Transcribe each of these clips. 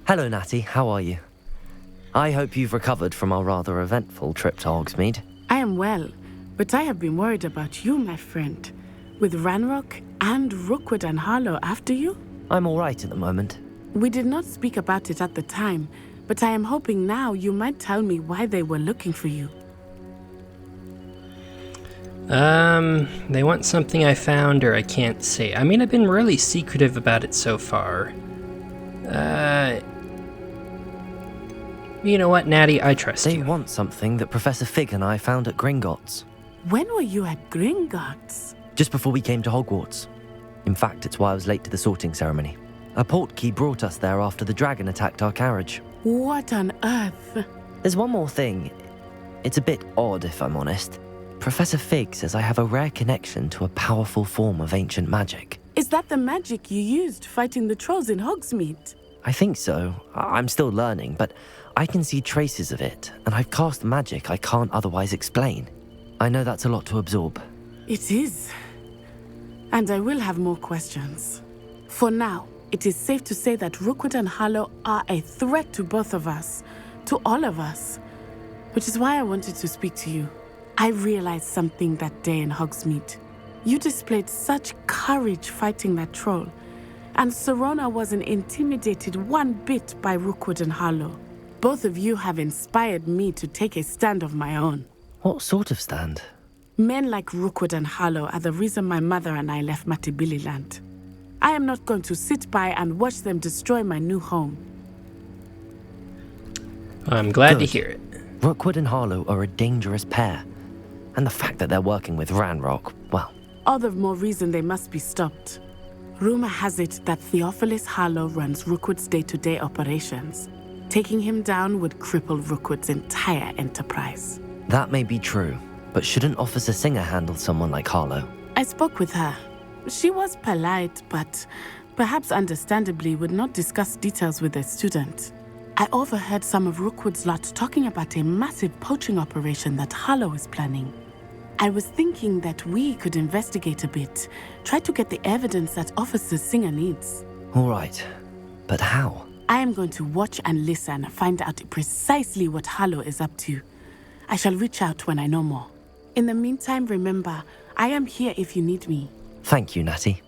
Hello, Natty. How are you? I hope you've recovered from our rather eventful trip to Hogsmeade. I am well, but I have been worried about you, my friend. With Ranrock and Rookwood and Harlow after you? I'm all right at the moment. We did not speak about it at the time, but I am hoping now you might tell me why they were looking for you. They want something I found or I can't say. I mean, I've been really secretive about it so far. You know what, Natty? I trust you. They want something that Professor Fig and I found at Gringotts. When were you at Gringotts? Just before we came to Hogwarts. In fact, it's why I was late to the sorting ceremony. A portkey brought us there after the dragon attacked our carriage. What on earth? There's one more thing. It's a bit odd, if I'm honest. Professor Fig says I have a rare connection to a powerful form of ancient magic. Is that the magic you used fighting the trolls in Hogsmeade? I think so. I'm still learning, but I can see traces of it, and I've cast magic I can't otherwise explain. I know that's a lot to absorb. It is. And I will have more questions. For now, it is safe to say that Rookwood and Harlow are a threat to both of us, to all of us, which is why I wanted to speak to you. I realized something that day in Hogsmeade. You displayed such courage fighting that troll, and Serona wasn't intimidated one bit by Rookwood and Harlow. Both of you have inspired me to take a stand of my own. What sort of stand? Men like Rookwood and Harlow are the reason my mother and I left Matabeleland. I am not going to sit by and watch them destroy my new home. I'm glad to hear it. Rookwood and Harlow are a dangerous pair. And the fact that they're working with Ranrock, well... All the more reason they must be stopped. Rumor has it that Theophilus Harlow runs Rookwood's day-to-day operations. Taking him down would cripple Rookwood's entire enterprise. That may be true, but shouldn't Officer Singer handle someone like Harlow? I spoke with her. She was polite, but perhaps understandably would not discuss details with a student. I overheard some of Rookwood's lot talking about a massive poaching operation that Harlow is planning. I was thinking that we could investigate a bit, try to get the evidence that Officer Singer needs. All right, but how? I am going to watch and listen, find out precisely what Harlow is up to. I shall reach out when I know more. In the meantime, remember, I am here if you need me. Thank you, Natty.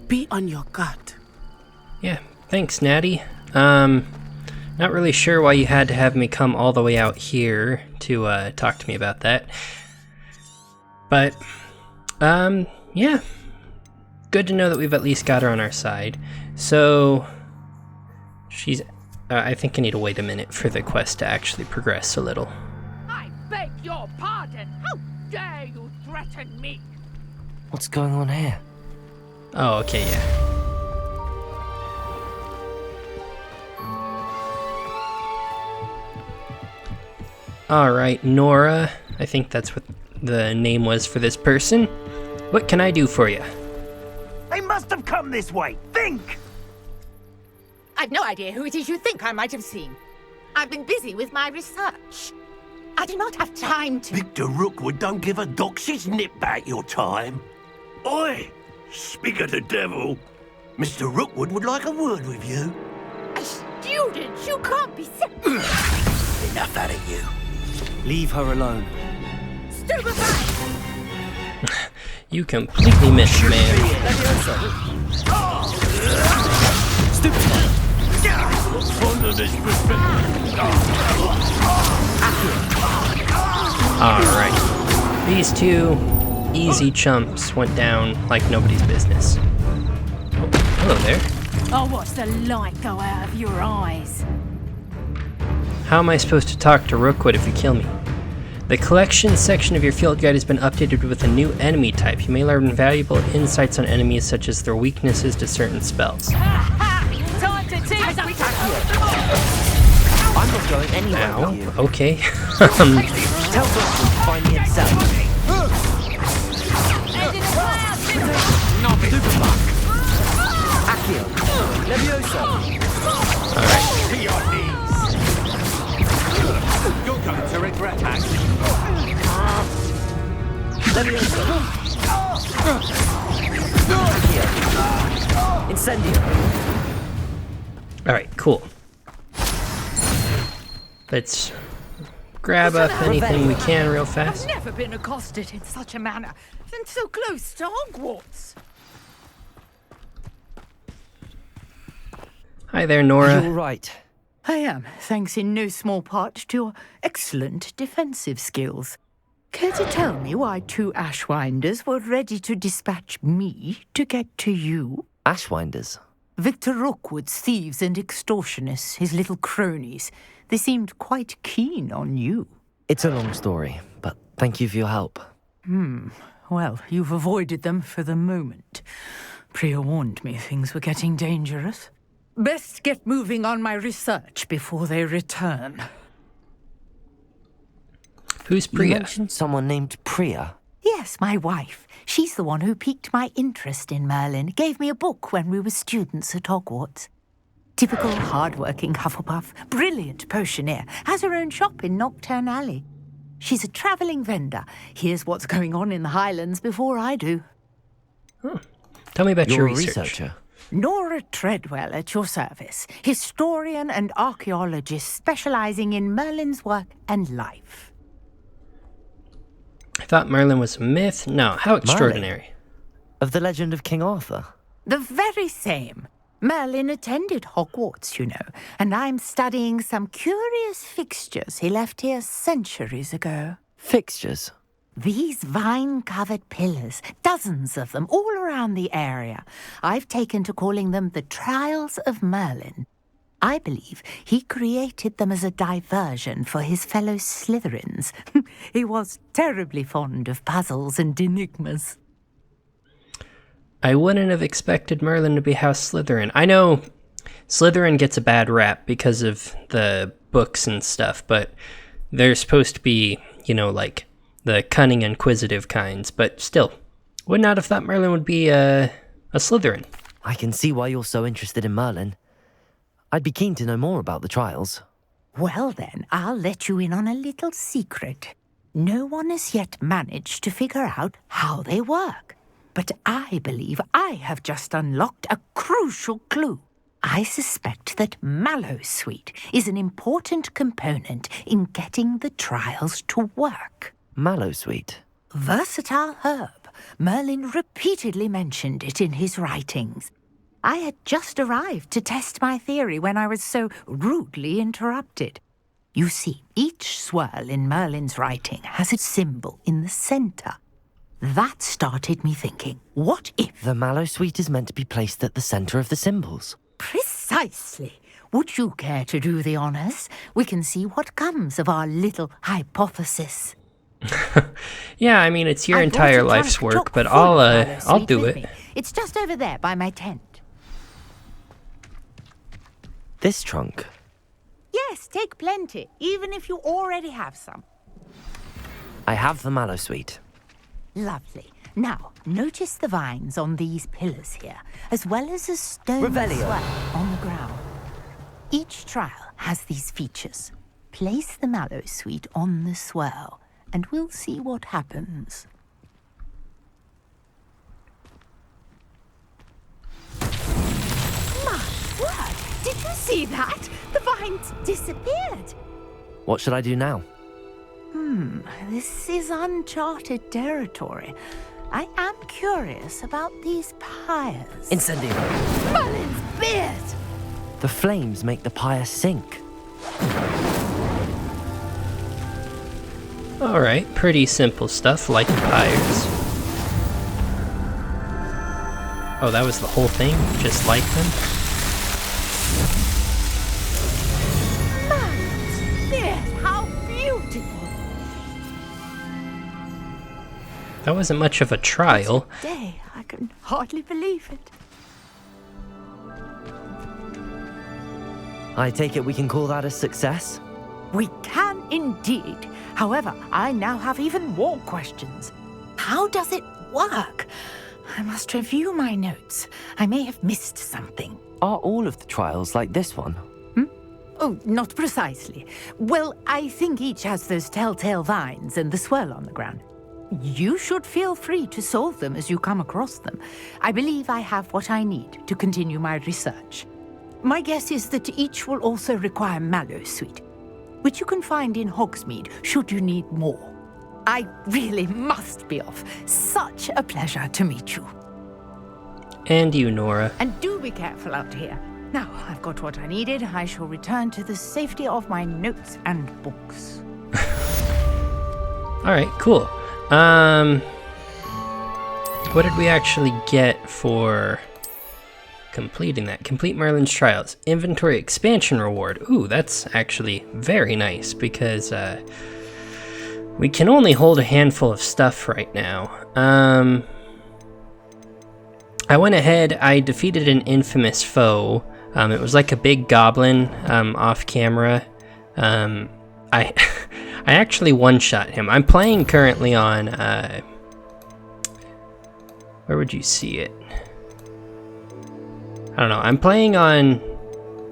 Be on your guard. Yeah, thanks, Natty. Not really sure why you had to have me come all the way out here to talk to me about that. But, yeah. Good to know that we've at least got her on our side. So, she's... I think I need to wait a minute for the quest to actually progress a little. I beg your pardon! How dare you threaten me? What's going on here? Oh, okay, yeah. Alright, Nora. I think that's what the name was for this person. What can I do for you? They must have come this way. Think! I've no idea who it is you think I might have seen. I've been busy with my research. I do not have time to... Victor Rookwood don't give a doxy's nip back your time. Oi! Speak of the devil. Mr. Rookwood would like a word with you. A student? You can't be so... Enough out of you. Leave her alone. Stupefy! You completely missed, man. Alright. These two easy chumps went down like nobody's business. Oh, hello there. I'll watch the light go out of your eyes. How am I supposed to talk to Rookwood if you kill me? The collection section of your field guide has been updated with a new enemy type. You may learn valuable insights on enemies such as their weaknesses to certain spells. Time to tease I'm not going anywhere with you. Ow, okay. Tell Rookwood to find me himself. Accio. Levioso. Alright. You're going to regret that. Levioso. Accio. Incendio. Alright, cool. Let's grab up anything we can real fast. I've never been accosted in such a manner, and so close to Hogwarts. Hi there, Nora. You're right. I am, thanks in no small part to your excellent defensive skills. Care to tell me why 2 Ashwinders were ready to dispatch me to get to you? Ashwinders. Victor Rookwood's thieves and extortionists, his little cronies. They seemed quite keen on you. It's a long story, but thank you for your help. Well, you've avoided them for the moment. Priya warned me things were getting dangerous. Best get moving on my research before they return. Who's You Priya? mentioned someone named Priya. Yes, my wife. She's the one who piqued my interest in Merlin. Gave me a book when we were students at Hogwarts. Typical hard-working Hufflepuff, brilliant potioneer, has her own shop in Knockturn Alley. She's a travelling vendor. Hears what's going on in the Highlands before I do. Tell me about You're your a research. researcher. Nora Treadwell at your service, historian and archaeologist specialising in Merlin's work and life. I thought Merlin was a myth. No, how extraordinary. Of the legend of King Arthur. The very same. Merlin attended Hogwarts, you know, and I'm studying some curious fixtures he left here centuries ago. Fixtures. These vine-covered pillars, dozens of them, all around the area. I've taken to calling them the Trials of Merlin. I believe he created them as a diversion for his fellow Slytherins. He was terribly fond of puzzles and enigmas. I wouldn't have expected Merlin to be House Slytherin. I know Slytherin gets a bad rap because of the books and stuff, but they're supposed to be, you know, like the cunning, inquisitive kinds. But still, would not have thought Merlin would be a Slytherin. I can see why you're so interested in Merlin. I'd be keen to know more about the trials. Well then, I'll let you in on a little secret. No one has yet managed to figure out how they work. But I believe I have just unlocked a crucial clue. I suspect that Mallowsweet is an important component in getting the trials to work. Mallowsweet. Versatile herb. Merlin repeatedly mentioned it in his writings. I had just arrived to test my theory when I was so rudely interrupted. You see, each swirl in Merlin's writing has its symbol in the centre. That started me thinking, what if... The Mallowsweet is meant to be placed at the centre of the symbols. Precisely. Would you care to do the honours? We can see what comes of our little hypothesis. Yeah, I mean, it's your I brought entire a life's trunk work, chock but full of I'll Mallowsweet do with it. me. It's just over there by my tent. This trunk. Yes, take plenty, even if you already have some. I have the Mallowsweet. Lovely. Now, notice the vines on these pillars here, as well as a stone Revelio. swell on the ground. Each trial has these features. Place the Mallowsweet on the swirl, and we'll see what happens. My word! Did you see that? The vines disappeared. What should I do now? This is uncharted territory. I am curious about these pyres. Incendio. Merlin's beard! The flames make the pyre sink. Alright, pretty simple stuff, like pyres. Oh, that was the whole thing? Just like them? Merlin's beard! How beautiful! That wasn't much of a trial. Day, I can hardly believe it. I take it we can call that a success? We can indeed. However, I now have even more questions. How does it work? I must review my notes. I may have missed something. Are all of the trials like this one? Oh, not precisely. Well, I think each has those telltale vines and the swirl on the ground. You should feel free to solve them as you come across them. I believe I have what I need to continue my research. My guess is that each will also require mallow sweet, which you can find in Hogsmeade should you need more. I really must be off. Such a pleasure to meet you. And you, Nora. And do be careful out here. Now, I've got what I needed. I shall return to the safety of my notes and books. Alright, cool. What did we actually get for completing that? Complete Merlin's Trials. Inventory expansion reward. Ooh, that's actually very nice because we can only hold a handful of stuff right now. I went ahead, I defeated an infamous foe. It was like a big goblin off camera. I actually one-shot him. I'm playing currently on, where would you see it? I don't know. I'm playing on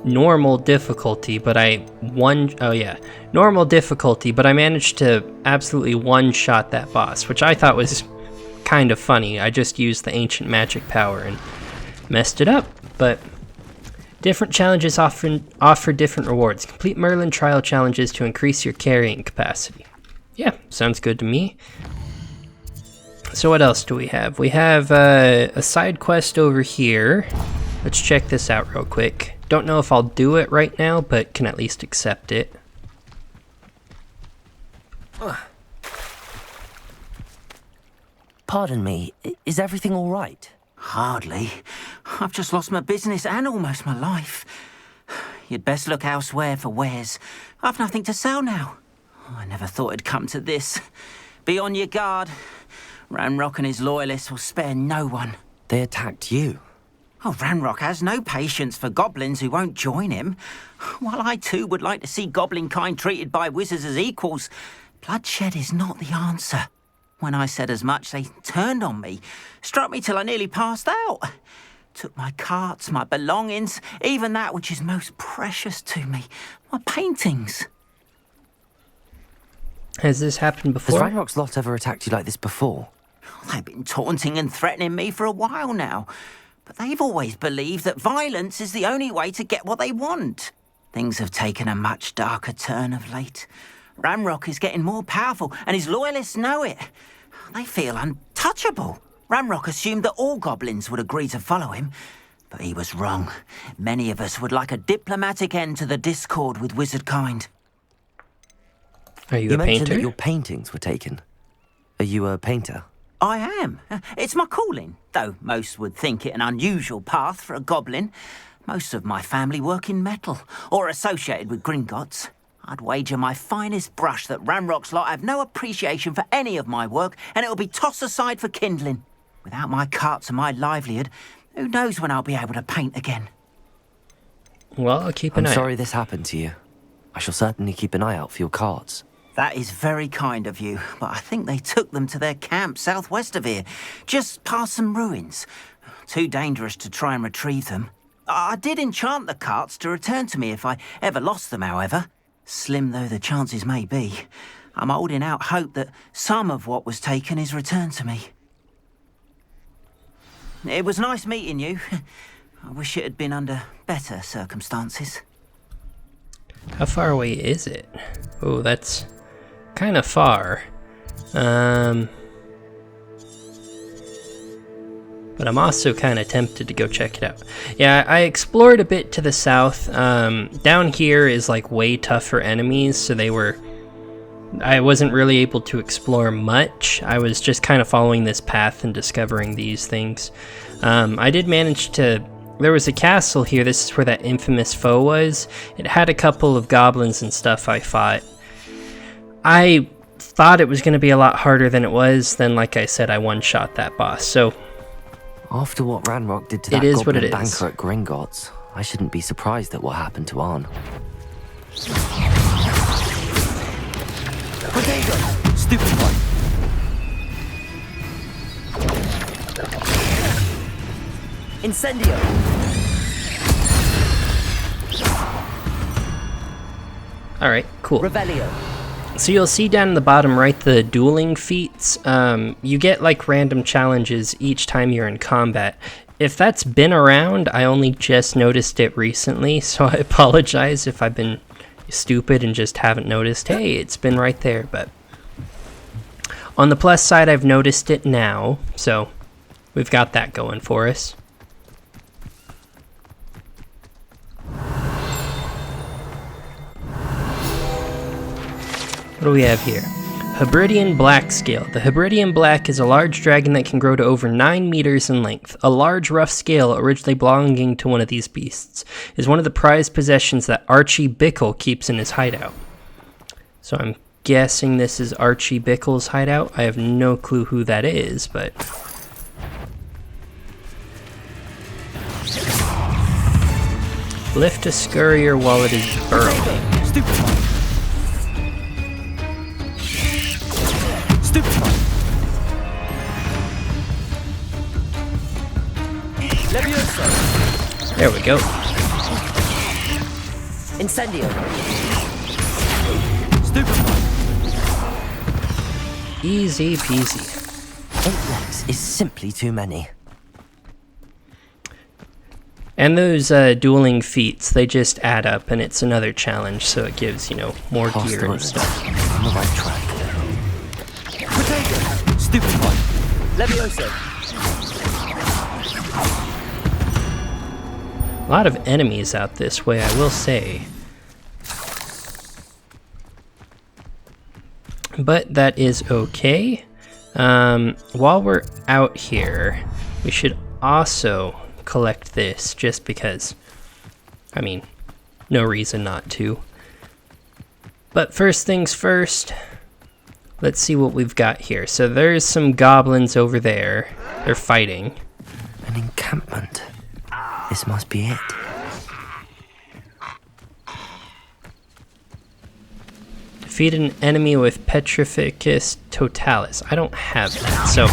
normal difficulty, but normal difficulty, but I managed to absolutely one-shot that boss, which I thought was kind of funny. I just used the ancient magic power and messed it up, but different challenges offer different rewards. Complete Merlin trial challenges to increase your carrying capacity. Yeah, sounds good to me. So what else do we have? We have a side quest over here. Let's check this out real quick. Don't know if I'll do it right now, but can at least accept it. Pardon me, is everything all right? Hardly. I've just lost my business and almost my life. You'd best look elsewhere for wares. I've nothing to sell now. I never thought it'd come to this. Be on your guard. Ranrock and his loyalists will spare no one. They attacked you. Oh, Ranrock has no patience for goblins who won't join him. While I too would like to see goblin kind treated by wizards as equals, bloodshed is not the answer. When I said as much, they turned on me, struck me till I nearly passed out. Took my carts, my belongings, even that which is most precious to me, my paintings. Has this happened Has before? Ranrock's lot ever attacked you like this before? They've been taunting and threatening me for a while now, but they've always believed that violence is the only way to get what they want. Things have taken a much darker turn of late. Ranrock is getting more powerful, and his loyalists know it. They feel untouchable. Ranrock assumed that all goblins would agree to follow him, but he was wrong. Many of us would like a diplomatic end to the discord with wizard kind. Are you You a mentioned painter? that your paintings were taken. Are you a painter? I am. It's my calling, though most would think it an unusual path for a goblin. Most of my family work in metal, or associated with Gringotts. I'd wager my finest brush that Ranrock's lot have no appreciation for any of my work, and it'll be tossed aside for kindling. Without my carts and my livelihood, who knows when I'll be able to paint again? Well, I'll keep an I'm eye sorry out. this happened to you. I shall certainly keep an eye out for your cards. That is very kind of you, but I think they took them to their camp southwest of here, just past some ruins. Too dangerous to try and retrieve them. I did enchant the carts to return to me if I ever lost them, however. Slim though the chances may be, I'm holding out hope that some of what was taken is returned to me. It was nice meeting you. I wish it had been under better circumstances. How far away is it? Oh, that's kind of far. But I'm also kind of tempted to go check it out. Yeah, I explored a bit to the south. Down here is like way tougher enemies, so I wasn't really able to explore much. I was just kind of following this path and discovering these things. I did manage to... There was a castle here. This is where that infamous foe was. It had a couple of goblins and stuff I fought. I thought it was going to be a lot harder than it was. Then, like I said, I one-shot that boss. So After what Ranrock did to that It is what goblin it is. banker at Gringotts, I shouldn't be surprised at what happened to Arn. Potato! Stupid one! Incendio! alright, cool. Revelio! So you'll see down in the bottom right the dueling feats. You get like random challenges each time you're in combat. if that's been around, I only just noticed it recently, so I apologize if I've been stupid and just haven't noticed. Hey, it's been right there, but on the plus side, I've noticed it now, so we've got that going for us. What do we have here? Hebridean Black Scale. The Hebridean Black is a large dragon that can grow to over 9 meters in length. A large, rough scale, originally belonging to one of these beasts, is one of the prized possessions that Archie Bickle keeps in his hideout. So I'm guessing this is Archie Bickle's hideout. I have no clue who that is, but... Lift a scurrier while it is burrowing. There we go. Incendio. Easy peasy. 8 legs is simply too many. And those dueling feats, they just add up, and it's another challenge, so it gives, you know, more gear and stuff. On the right track. Potato. Stupefy. Levioso. A lot of enemies out this way, I will say. But that is okay. While we're out here, we should also collect this, just because. I mean, no reason not to. But first things first, let's see what we've got here. So there's some goblins over there. They're fighting. An encampment. This must be it. Defeat an enemy with Petrificus Totalis. I don't have that, so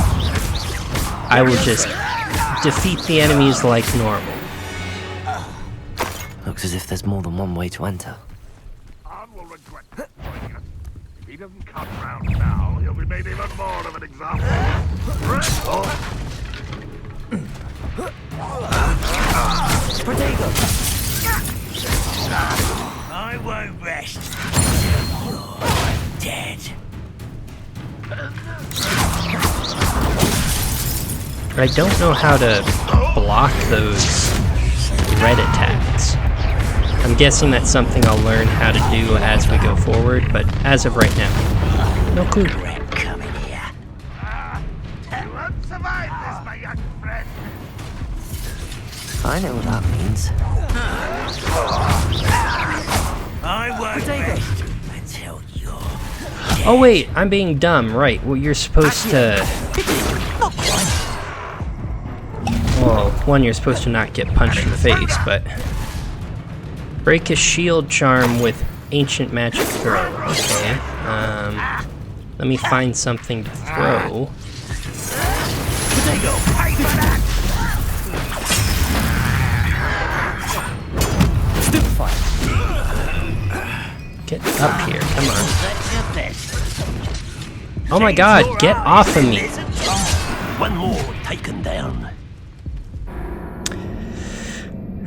I will just defeat the enemies like normal. Looks as if there's more than one way to enter. Arn will regret disappointing us. If he doesn't come round now, he'll be made even more of an example. Protego! I won't rest until you're dead. I don't know how to block those red attacks. I'm guessing that's something I'll learn how to do as we go forward, but as of right now, no clue. Coming here. You won't survive this, my young friend. I know what that means. I won't rest until you're dead. Oh wait, I'm being dumb, right. Well, you're supposed to... Well, one, you're supposed to not get punched in the face, but... Break a shield charm with ancient magic throw. Okay, let me find something to throw. Get up here, come on. Oh my god, get off of me! One more taken down.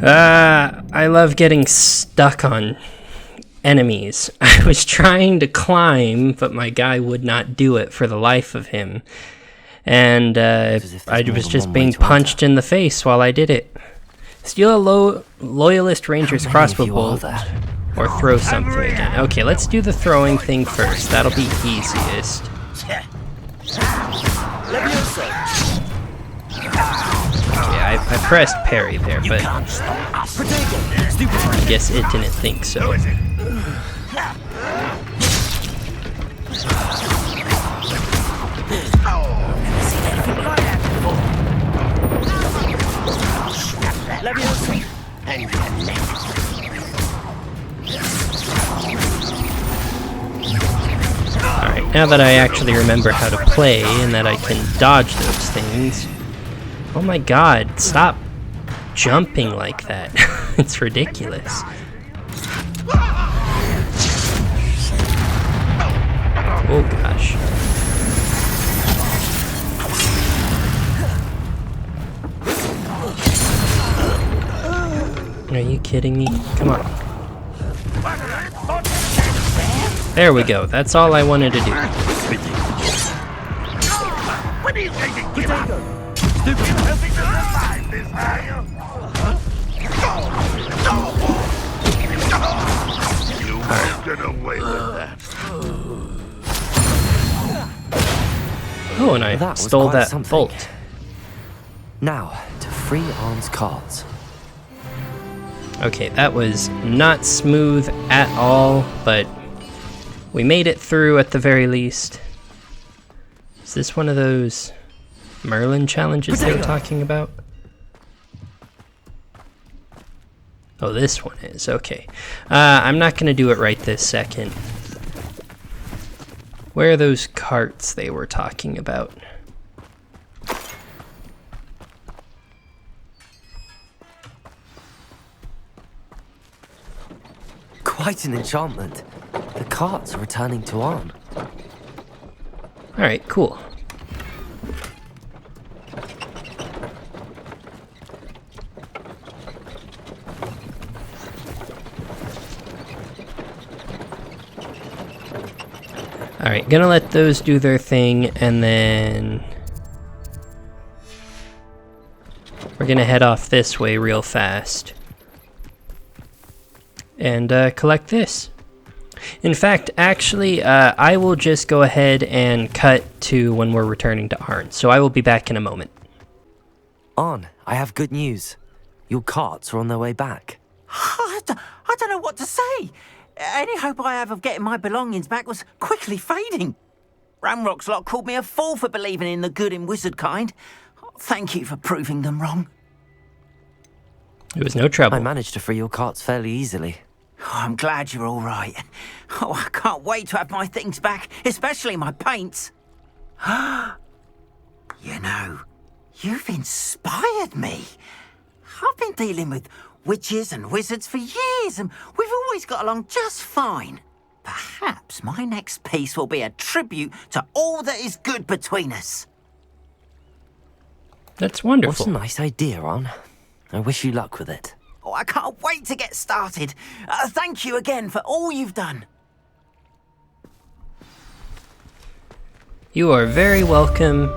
I love getting stuck on enemies. I was trying to climb, but my guy would not do it for the life of him. And I was just being punched in the face while I did it. Steal a Loyalist Ranger's crossbow bolt, or throw something again. Okay, let's do the throwing thing first. That'll be easiest. Okay, I pressed parry there, but I guess it didn't think so. Alright, now that I actually remember how to play and that I can dodge those things. Oh my god, stop jumping like that. It's ridiculous. Oh gosh. Are you kidding me? Come on. There we go. That's all I wanted to do. What do you think you give up? Stupid. Helping to revive this, are you? You won't get away with that. Oh, and I That was stole quite that something. bolt. Now, to free Arn's cards. Okay, that was not smooth at all, but we made it through at the very least. Is this one of those Merlin challenges they were talking about? Oh, this one is. Okay. I'm not going to do it right this second. Where are those carts they were talking about? Quite an enchantment. The carts are returning to Arn. Alright, cool. Alright, gonna let those do their thing, and then we're gonna head off this way real fast and collect this. In fact, actually, I will just go ahead and cut to when we're returning to Arn, so I will be back in a moment. Arn, I have good news. Your carts are on their way back. I don't know what to say. Any hope I have of getting my belongings back was quickly fading. Ramrock's lot called me a fool for believing in the good in wizard kind. Thank you for proving them wrong. It was no trouble. I managed to free your carts fairly easily. Oh, I'm glad you're all right. Oh, I can't wait to have my things back, especially my paints. You know, you've inspired me. I've been dealing with witches and wizards for years, and we've always got along just fine. Perhaps my next piece will be a tribute to all that is good between us. That's wonderful. What a nice idea, Arn. I wish you luck with it. Oh, I can't wait to get started. Thank you again for all you've done. You are very welcome,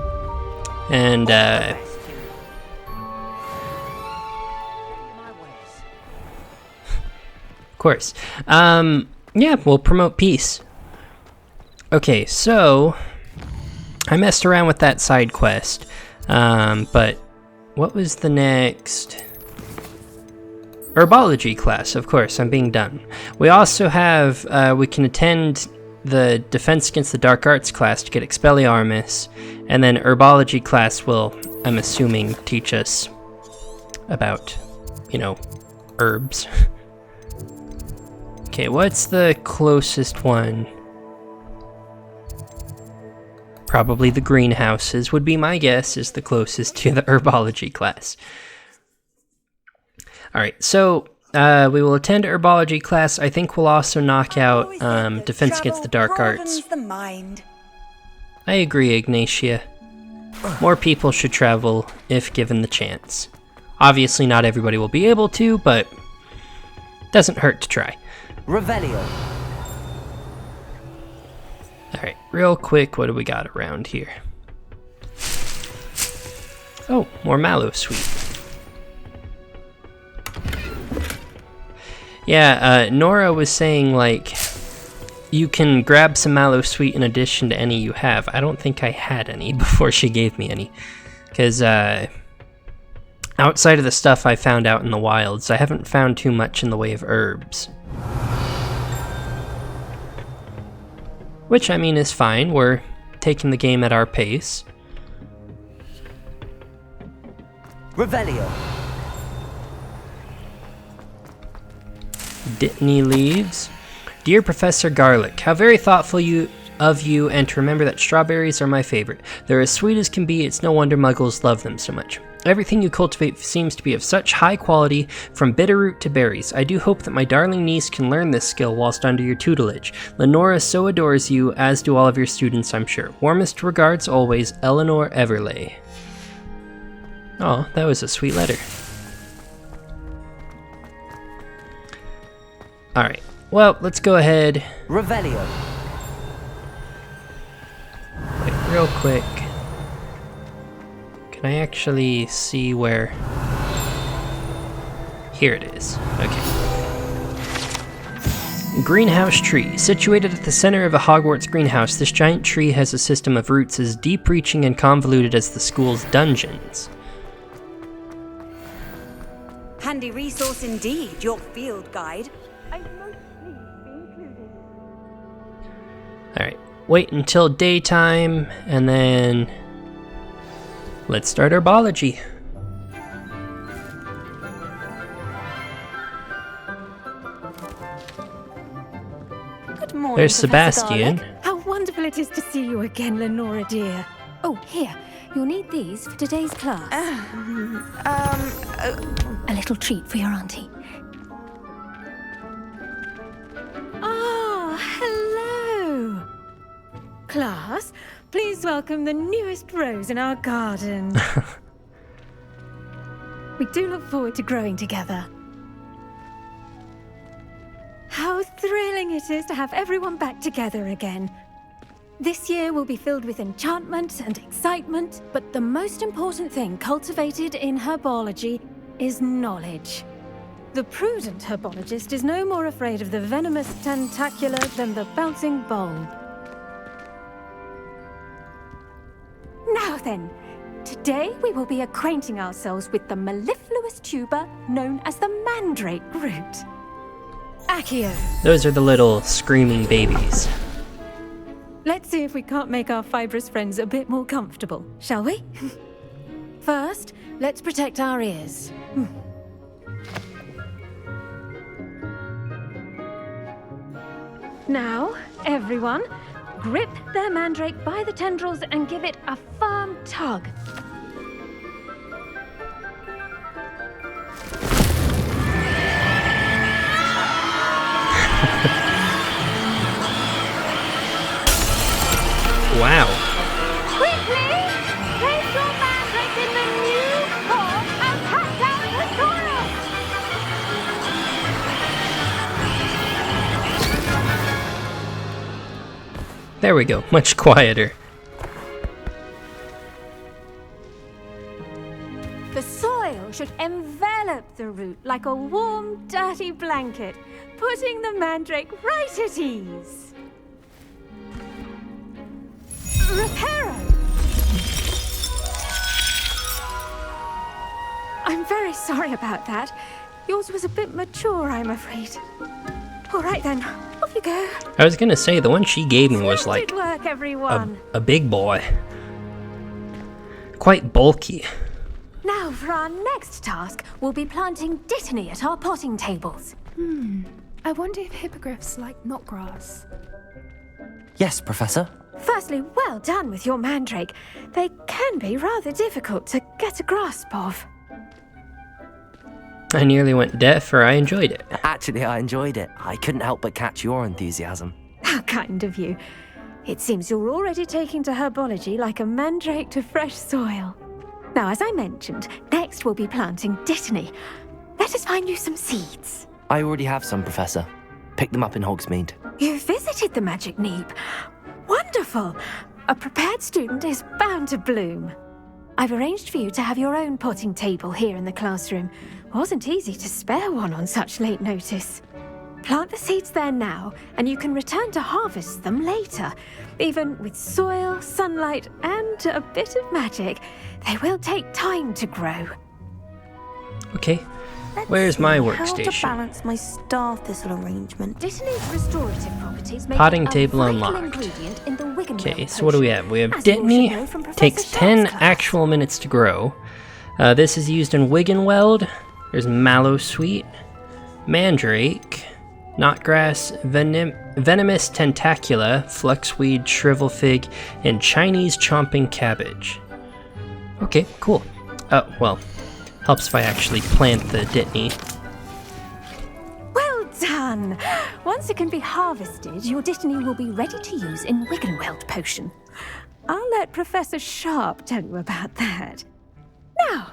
and of course. Yeah, we'll promote peace. Okay, so I messed around with that side quest, but what was the next? Herbology class, of course, I'm being done. We also have, we can attend the Defense Against the Dark Arts class to get Expelliarmus, and then Herbology class will, I'm assuming, teach us about, you know, herbs. Okay, what's the closest one? Probably the greenhouses would be my guess, is the closest to the Herbology class. Alright, so we will attend Herbology class. I think we'll also knock out Defense Against the Dark Arts. I agree, Ignatia. More people should travel if given the chance. Obviously not everybody will be able to, but doesn't hurt to try. Revelio. Alright, real quick, what do we got around here? Oh, more Mallow Sweet. Yeah, Nora was saying, like, you can grab some Mallow Sweet in addition to any you have. I don't think I had any before she gave me any. Because, outside of the stuff I found out in the wilds, I haven't found too much in the way of herbs. Which, I mean, is fine. We're taking the game at our pace. Revelio. Dittany leaves. Dear Professor Garlic, how very thoughtful of you, and to remember that strawberries are my favorite. They're as sweet as can be. It's no wonder muggles love them so much. Everything you cultivate seems to be of such high quality, from bitterroot to berries. I do hope that my darling niece can learn this skill whilst under your tutelage. Lenora so adores you, as do all of your students, I'm sure. Warmest regards always, Eleanor Everley. Oh, that was a sweet letter. Alright, well, let's go ahead. Revelio. Wait, real quick. Can I actually see where... Here it is. Okay. Greenhouse tree. Situated at the center of a Hogwarts greenhouse, this giant tree has a system of roots as deep-reaching and convoluted as the school's dungeons. Handy resource indeed, your field guide. I'd most pleased be included. Alright, wait until daytime, and then... let's start our biology. Good morning, There's Professor Sebastian. Garlick. How wonderful it is to see you again, Lenora dear. Oh, here. You'll need these for today's class. A little treat for your auntie. Ah, hello. Class, please welcome the newest rose in our garden. We do look forward to growing together. How thrilling it is to have everyone back together again. This year will be filled with enchantment and excitement, But the most important thing cultivated in herbology is knowledge. the prudent herbologist is no more afraid of the venomous tentacula than the bouncing bulb. Now then, today we will be acquainting ourselves with the mellifluous tuber known as the mandrake root. Accio. Those are the little screaming babies. Let's see if we can't make our fibrous friends a bit more comfortable, shall we? First, let's protect our ears. Now, everyone, grip their mandrake by the tendrils and give it a firm tug. Wow. Quickly! Place your mandrake in the new pot and cut down the soil! There we go. Much quieter. The soil should envelop the root like a warm, dirty blanket, putting the mandrake right at ease. Reparo! I'm very sorry about that. Yours was a bit mature, I'm afraid. All right then, off you go. I was gonna say, the one she gave me was like Splendid work, everyone. a big boy. Quite bulky. Now for our next task, we'll be planting dittany at our potting tables. I wonder if hippogriffs like knotgrass. Yes, Professor. Firstly, well done with your mandrake. They can be rather difficult to get a grasp of. I nearly went deaf, or I enjoyed it. Actually, I enjoyed it. I couldn't help but catch your enthusiasm. How kind of you. It seems you're already taking to herbology like a mandrake to fresh soil. Now, as I mentioned, next we'll be planting dittany. Let us find you some seeds. I already have some, Professor. Picked them up in Hogsmeade. You visited the Magic Neep. Wonderful! A prepared student is bound to bloom. I've arranged for you to have your own potting table here in the classroom. Wasn't easy to spare one on such late notice. Plant the seeds there now, and you can return to harvest them later. Even with soil, sunlight, and a bit of magic, they will take time to grow. Okay. Where's my How to workstation? balance my star thistle arrangement. Dittany's restorative properties make Potting it a table vital unlocked. ingredient in the Wiggenweld Okay, so what do we have? We have As you all should dittany. know from Professor Takes 10 Sharp's class. actual minutes to grow. This is used in Wiggenweld. There's mallowsweet, mandrake, knotgrass, venomous tentacula, fluxweed, shrivel fig, and Chinese chomping cabbage. Okay, cool. Oh, well, helps if I actually plant the dittany. Well done! Once it can be harvested, your dittany will be ready to use in Wiggenweld potion. I'll let Professor Sharp tell you about that. Now,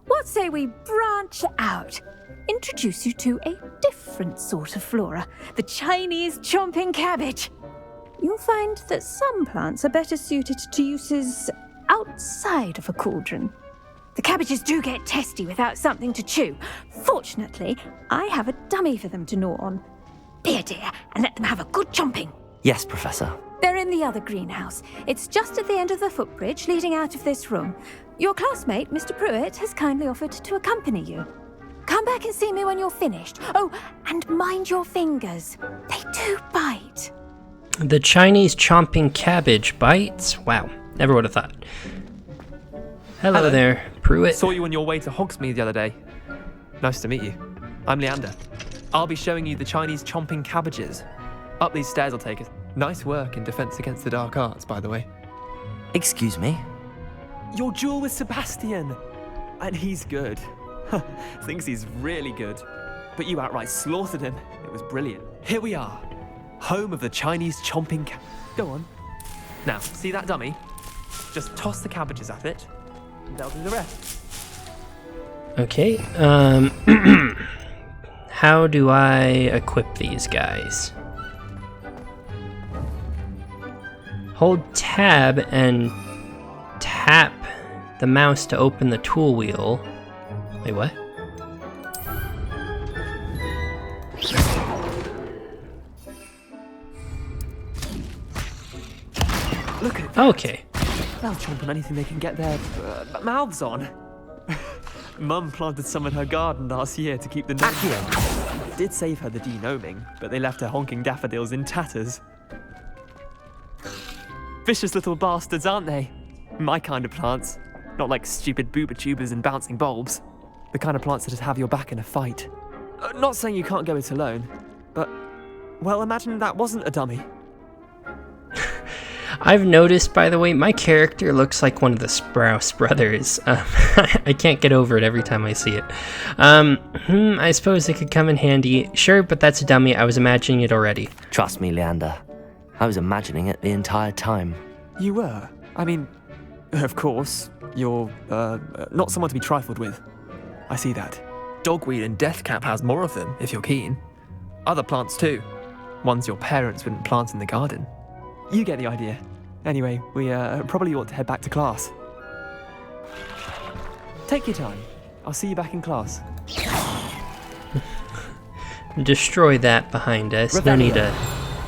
what say we branch out? Introduce you to a different different sort of flora, the Chinese chomping cabbage. You'll find that some plants are better suited to uses outside of a cauldron. The cabbages do get testy without something to chew. Fortunately, I have a dummy for them to gnaw on. Be a dear and let them have a good chomping. Yes, Professor. They're in the other greenhouse. It's just at the end of the footbridge leading out of this room. Your classmate, Mr. Pruitt, has kindly offered to accompany you. Come back and see me when you're finished. Oh, and mind your fingers. They do bite. The Chinese chomping cabbage bites? Wow, never would have thought. Hello there, Pruitt. Saw you on your way to Hogsmeade the other day. Nice to meet you. I'm Leander. I'll be showing you the Chinese chomping cabbages. Up these stairs will take us. Nice work in Defense Against the Dark Arts, by the way. Excuse me? Your duel with Sebastian! And he's good. Thinks he's really good. But you outright slaughtered him. It was brilliant. Here we are. Home of the Chinese chomping Go on. Now, see that dummy? Just toss the cabbages at it, and they'll do the rest. Okay, how do I equip these guys? Hold tab and tap the mouse to open the tool wheel. Wait, what? Look at Okay. They'll chomp on anything they can get their mouths on. Mum planted some in her garden last year to keep the gnomes. It did save her the de-gnoming, but they left her honking daffodils in tatters. Vicious little bastards, aren't they? My kind of plants. Not like stupid booba tubers and bouncing bulbs. The kind of plants that just have your back in a fight. Not saying you can't go it alone, but, well, imagine that wasn't a dummy. I've noticed, by the way, my character looks like one of the Sprouse brothers. I can't get over it every time I see it. I suppose it could come in handy. Sure, but that's a dummy. I was imagining it already. Trust me, Leander. I was imagining it the entire time. You were? I mean, of course, you're, not someone to be trifled with. I see that. Dogweed and Deathcap has more of them, if you're keen. Other plants too. Ones your parents wouldn't plant in the garden. You get the idea. Anyway, we probably ought to head back to class. Take your time. I'll see you back in class. Destroy that behind us. Rebecca. No need to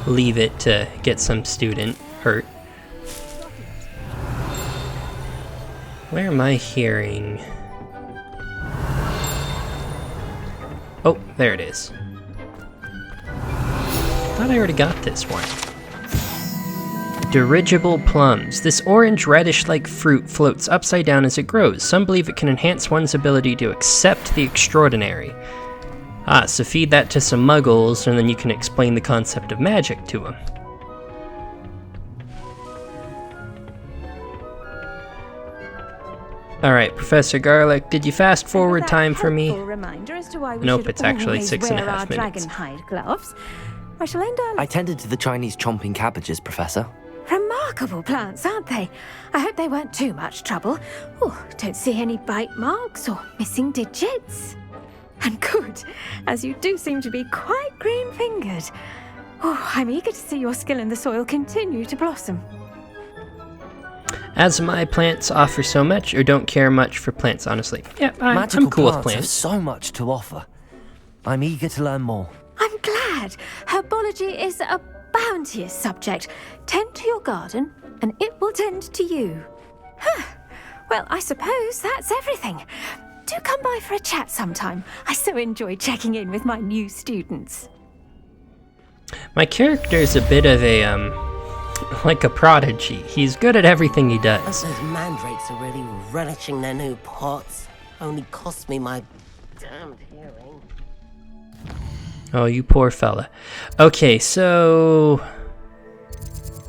leave it to get some student hurt. Where am I hearing? Oh, there it is. Thought I already got this one. Dirigible plums. This orange reddish-like fruit floats upside down as it grows. Some believe it can enhance one's ability to accept the extraordinary. Ah, so feed that to some muggles, and then you can explain the concept of magic to them. Alright, Professor Garlic, did you fast forward time for me? Nope, it's actually 6.5 minutes. Dragonhide gloves. I shall end our I tended to the Chinese chomping cabbages, Professor. Remarkable plants, aren't they? I hope they weren't too much trouble. Oh, don't see any bite marks or missing digits. And good, as you do seem to be quite green-fingered. Oh, I'm eager to see your skill in the soil continue to blossom. As my plants offer so much, or don't care much for plants, honestly. Yeah, I'm cool with Magical plants have plants. so much to offer. I'm eager to learn more. I'm glad. Herbology is a bounteous subject. Tend to your garden, and it will tend to you. Well, I suppose that's everything. Do come by for a chat sometime. I so enjoy checking in with my new students. My character is a bit of a, like a prodigy. He's good at everything he does. Those mandrakes are really relishing their new pots. Only cost me my damned hearing. Oh, you poor fella. Okay, so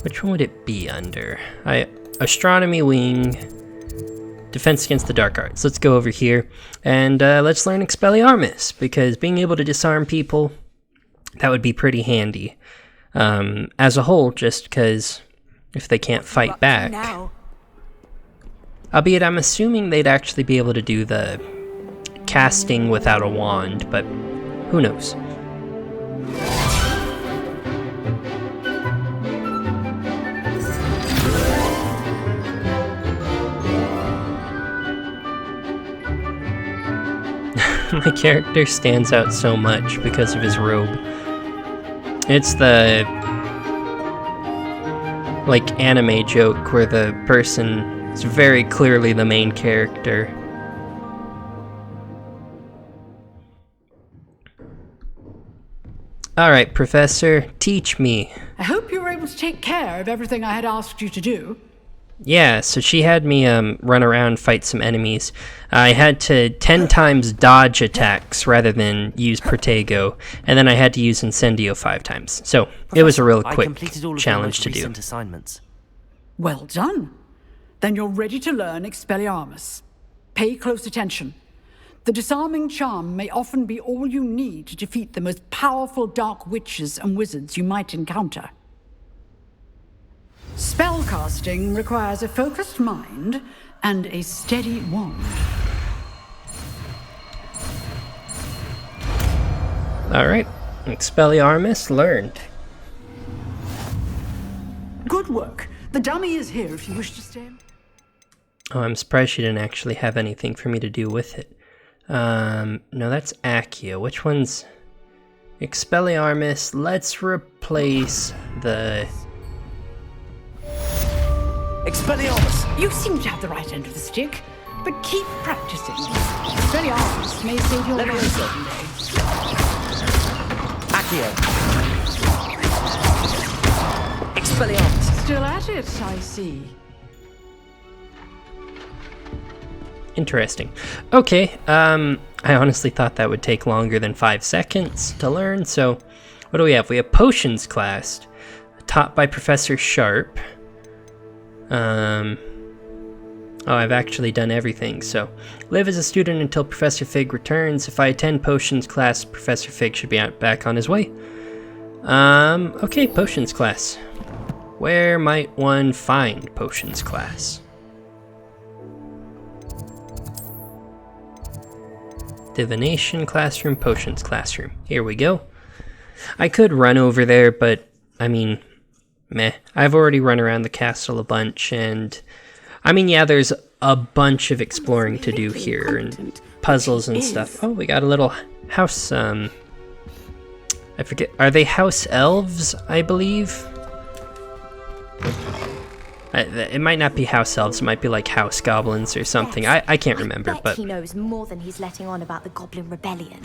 which one would it be under? Astronomy wing, defense against the dark arts. Let's go over here and let's learn Expelliarmus, because being able to disarm people, that would be pretty handy. As a whole, just because if they can't fight back. Albeit, I'm assuming they'd actually be able to do the casting without a wand, but who knows? My character stands out so much because of his robe. It's the like anime joke where the person is very clearly the main character. Alright, Professor, teach me. I hope you were able to take care of everything I had asked you to do. Yeah, so she had me run around, fight some enemies. I had to 10 times dodge attacks rather than use Protego, and then I had to use Incendio 5 times. So it was a real quick challenge to do. Assignments. Well done. Then you're ready to learn Expelliarmus. Pay close attention. The disarming charm may often be all you need to defeat the most powerful dark witches and wizards you might encounter. Spellcasting requires a focused mind and a steady wand. Alright, Expelliarmus learned. Good work. The dummy is here if you wish to stay. Oh, I'm surprised she didn't actually have anything for me to do with it. No, that's Accio. Which one's Expelliarmus? Let's replace the Expelliarmus! You seem to have the right end of the stick, but keep practicing. Expelliarmus may save your life someday. Accio. Expelliarmus. Still at it, I see. Interesting. Okay, I honestly thought that would take longer than 5 seconds to learn, so what do we have? We have Potions class, taught by Professor Sharp. Oh, I've actually done everything, so live as a student until Professor Fig returns. If I attend Potions class, Professor Fig should be back on his way. Okay, Potions class. Where might one find Potions class? Divination classroom, Potions classroom. Here we go. I could run over there, but I mean, meh. I've already run around the castle a bunch, and I mean, yeah, there's a bunch of exploring to do here and puzzles and stuff. Oh, we got a little house. I forget. Are they house elves? I believe. It might not be house elves. It might be like house goblins or something. I can't remember. But he knows more than he's letting on about the Goblin Rebellion.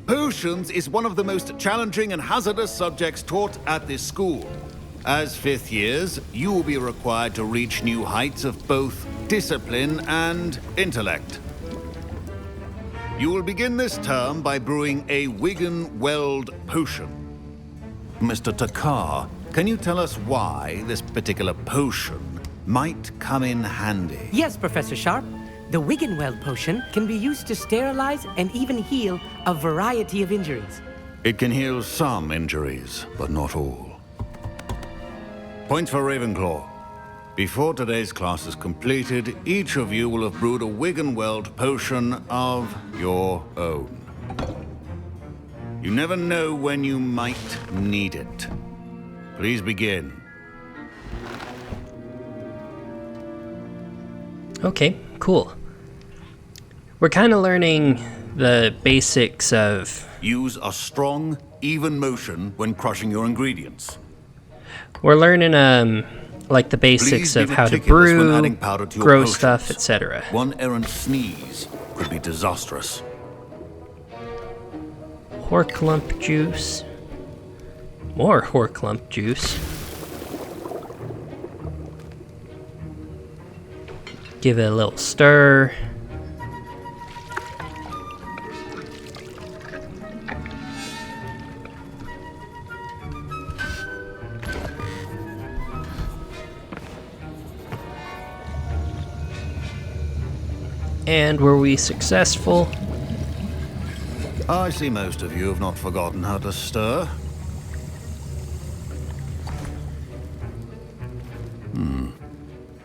Potions is one of the most challenging and hazardous subjects taught at this school. As 5th years, you will be required to reach new heights of both discipline and intellect. You will begin this term by brewing a Wigan-Weld potion. Mr. Takar, can you tell us why this particular potion might come in handy? Yes, Professor Sharp. The Wigan-Weld potion can be used to sterilize and even heal a variety of injuries. It can heal some injuries, but not all. Points for Ravenclaw. Before today's class is completed, each of you will have brewed a Wigan-Weld potion of your own. You never know when you might need it. Please begin. okay, cool. We're kind of learning the basics of... Use a strong, even motion when crushing your ingredients. We're learning, like the basics of how to brew, grow stuff, etc. One errant sneeze could be disastrous. Horklump juice. More Horklump juice. Give it a little stir. And were we successful? I see most of you have not forgotten how to stir.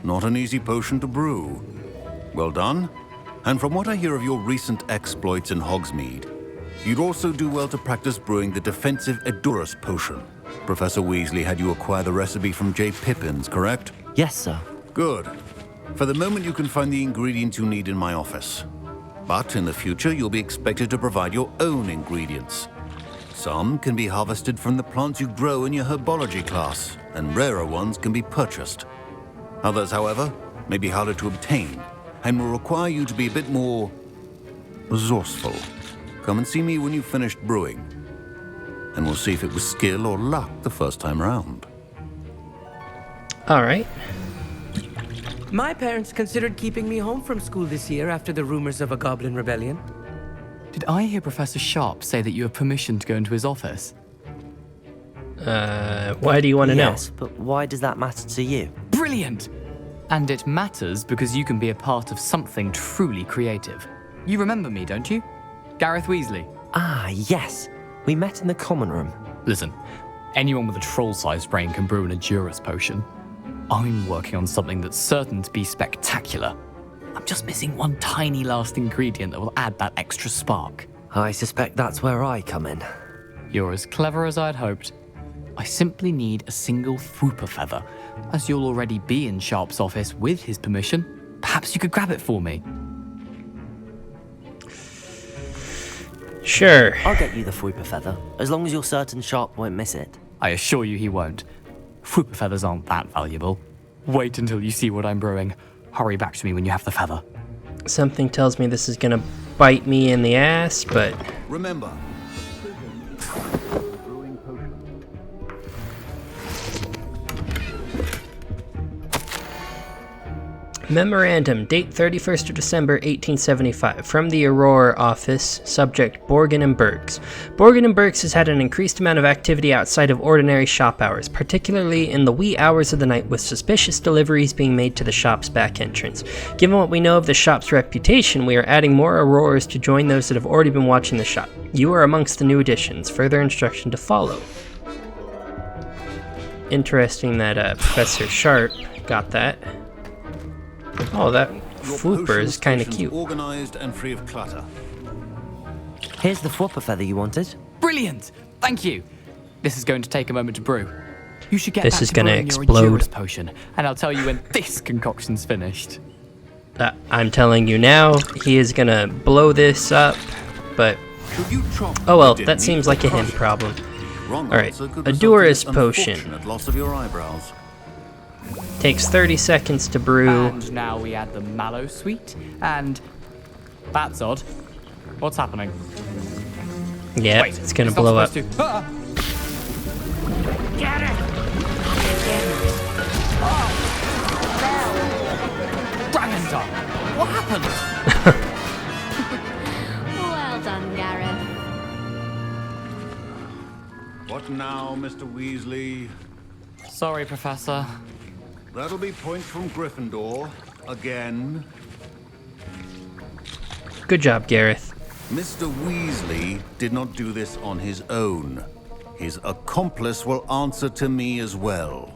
Not an easy potion to brew. Well done. And from what I hear of your recent exploits in Hogsmeade, you'd also do well to practice brewing the defensive Edurus potion. Professor Weasley had you acquire the recipe from J. Pippins, correct? Yes, sir. Good. For the moment, you can find the ingredients you need in my office. But in the future, you'll be expected to provide your own ingredients. Some can be harvested from the plants you grow in your herbology class, and rarer ones can be purchased. Others, however, may be harder to obtain, and will require you to be a bit more resourceful. Come and see me when you've finished brewing, and we'll see if it was skill or luck the first time round. All right. My parents considered keeping me home from school this year after the rumors of a goblin rebellion. Did I hear Professor Sharp say that you have permission to go into his office? Why do you want to know? Yes, but why does that matter to you? Brilliant! And it matters because you can be a part of something truly creative. You remember me, don't you? Gareth Weasley. Ah, yes. We met in the common room. Listen, anyone with a troll-sized brain can brew an Edurus potion. I'm working on something that's certain to be spectacular. I'm just missing one tiny last ingredient that will add that extra spark. I suspect that's where I come in. You're as clever as I'd hoped. I simply need a single Fwooper feather. As you'll already be in Sharp's office with his permission, perhaps you could grab it for me. Sure. I'll get you the Fwooper feather, as long as you're certain Sharp won't miss it. I assure you he won't. Fwooper feathers aren't that valuable. Wait until you see what I'm brewing. Hurry back to me when you have the feather. Something tells me this is gonna bite me in the ass, but... Remember. Memorandum, date 31st of December 1875, from the Aurora office, subject Borgin and Burks. Borgin and Burks has had an increased amount of activity outside of ordinary shop hours, particularly in the wee hours of the night, with suspicious deliveries being made to the shop's back entrance. Given what we know of the shop's reputation, we are adding more Auroras to join those that have already been watching the shop. You are amongst the new additions. Further instruction to follow. Interesting that Professor Sharp got that. Oh, that Fwooper is kind of cute. Organized and free of clutter. Here's the Fwooper feather you wanted. Brilliant! Thank you. This is going to take a moment to brew. You should get this back is to gonna brewing explode. your Edurus potion, and I'll tell you when this concoction's finished. I'm telling you now, he is gonna blow this up, but... Oh well, that seems like a him problem. Alright, Edurus potion. Loss of your eyebrows. Takes 30 seconds to brew. And now we add the mallow sweet, and... That's odd. What's happening? Yep, Wait, it's gonna blow up. Get it! Dragon Dog! What happened? Well done, Gareth. What now, Mr. Weasley? Sorry, Professor. That'll be points from Gryffindor. Again. Good job, Gareth. Mr. Weasley did not do this on his own. His accomplice will answer to me as well.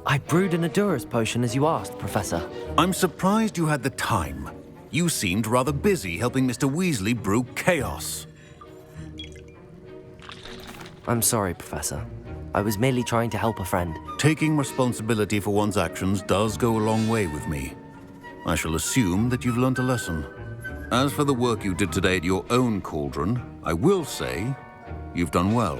I brewed an Edurus potion as you asked, Professor. I'm surprised you had the time. You seemed rather busy helping Mr. Weasley brew chaos. I'm sorry, Professor. I was merely trying to help a friend. Taking responsibility for one's actions does go a long way with me. I shall assume that you've learnt a lesson. As for the work you did today at your own cauldron, I will say you've done well.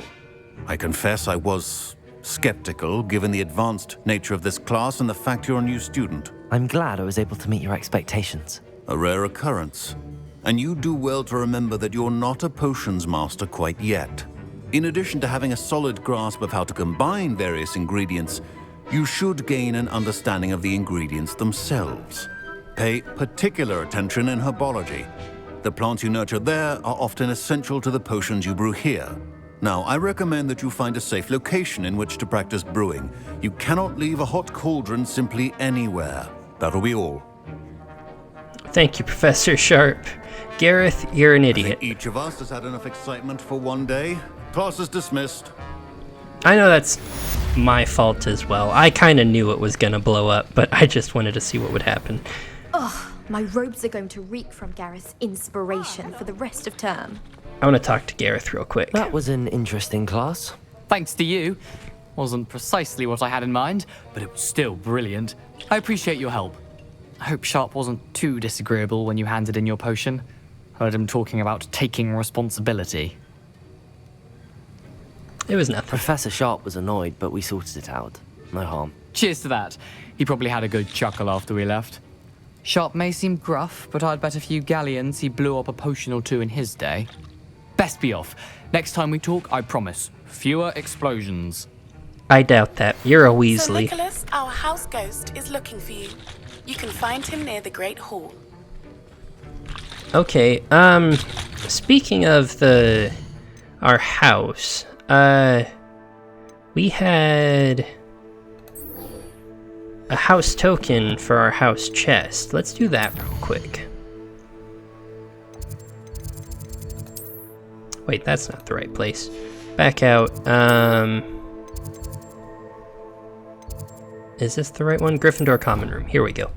I confess I was skeptical given the advanced nature of this class and the fact you're a new student. I'm glad I was able to meet your expectations. A rare occurrence. And you do well to remember that you're not a potions master quite yet. In addition to having a solid grasp of how to combine various ingredients, you should gain an understanding of the ingredients themselves. Pay particular attention in herbology. The plants you nurture there are often essential to the potions you brew here. Now, I recommend that you find a safe location in which to practice brewing. You cannot leave a hot cauldron simply anywhere. That'll be all. Thank you, Professor Sharp. Gareth, you're an idiot. Each of us has had enough excitement for one day. Class is dismissed. I know that's my fault as well. I kind of knew it was gonna blow up, but I just wanted to see what would happen. Ugh, my robes are going to reek from Gareth's inspiration for the rest of term. I want to talk to Gareth real quick. That was an interesting class. Thanks to you. Wasn't precisely what I had in mind, but it was still brilliant. I appreciate your help. I hope Sharp wasn't too disagreeable when you handed in your potion. Heard him talking about taking responsibility. It was nothing. Professor Sharp was annoyed, but we sorted it out. No harm. Cheers to that. He probably had a good chuckle after we left. Sharp may seem gruff, but I'd bet a few galleons he blew up a potion or two in his day. Best be off. Next time we talk, I promise, fewer explosions. I doubt that. You're a So Weasley. Nicholas, our house ghost, is looking for you. You can find him near the Great Hall. Okay, speaking of our house, we had a house token for our house chest. Let's do that real quick. Wait, that's not the right place. Back out, is this the right one? Gryffindor Common Room. Here we go.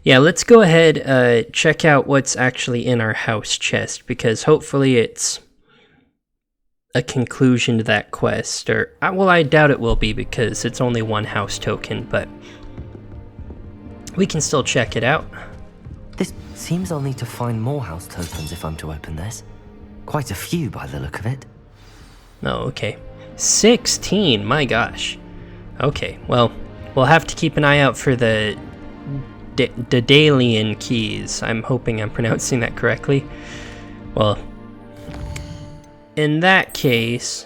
Yeah, let's go ahead, check out what's actually in our house chest, because hopefully it's a conclusion to that quest, or, well, I doubt it will be because it's only one house token, but we can still check it out. This seems I'll need to find more house tokens if I'm to open this. Quite a few by the look of it. Oh, okay. 16, my gosh. Okay, well, we'll have to keep an eye out for the Daedalian keys. I'm hoping I'm pronouncing that correctly. Well, in that case,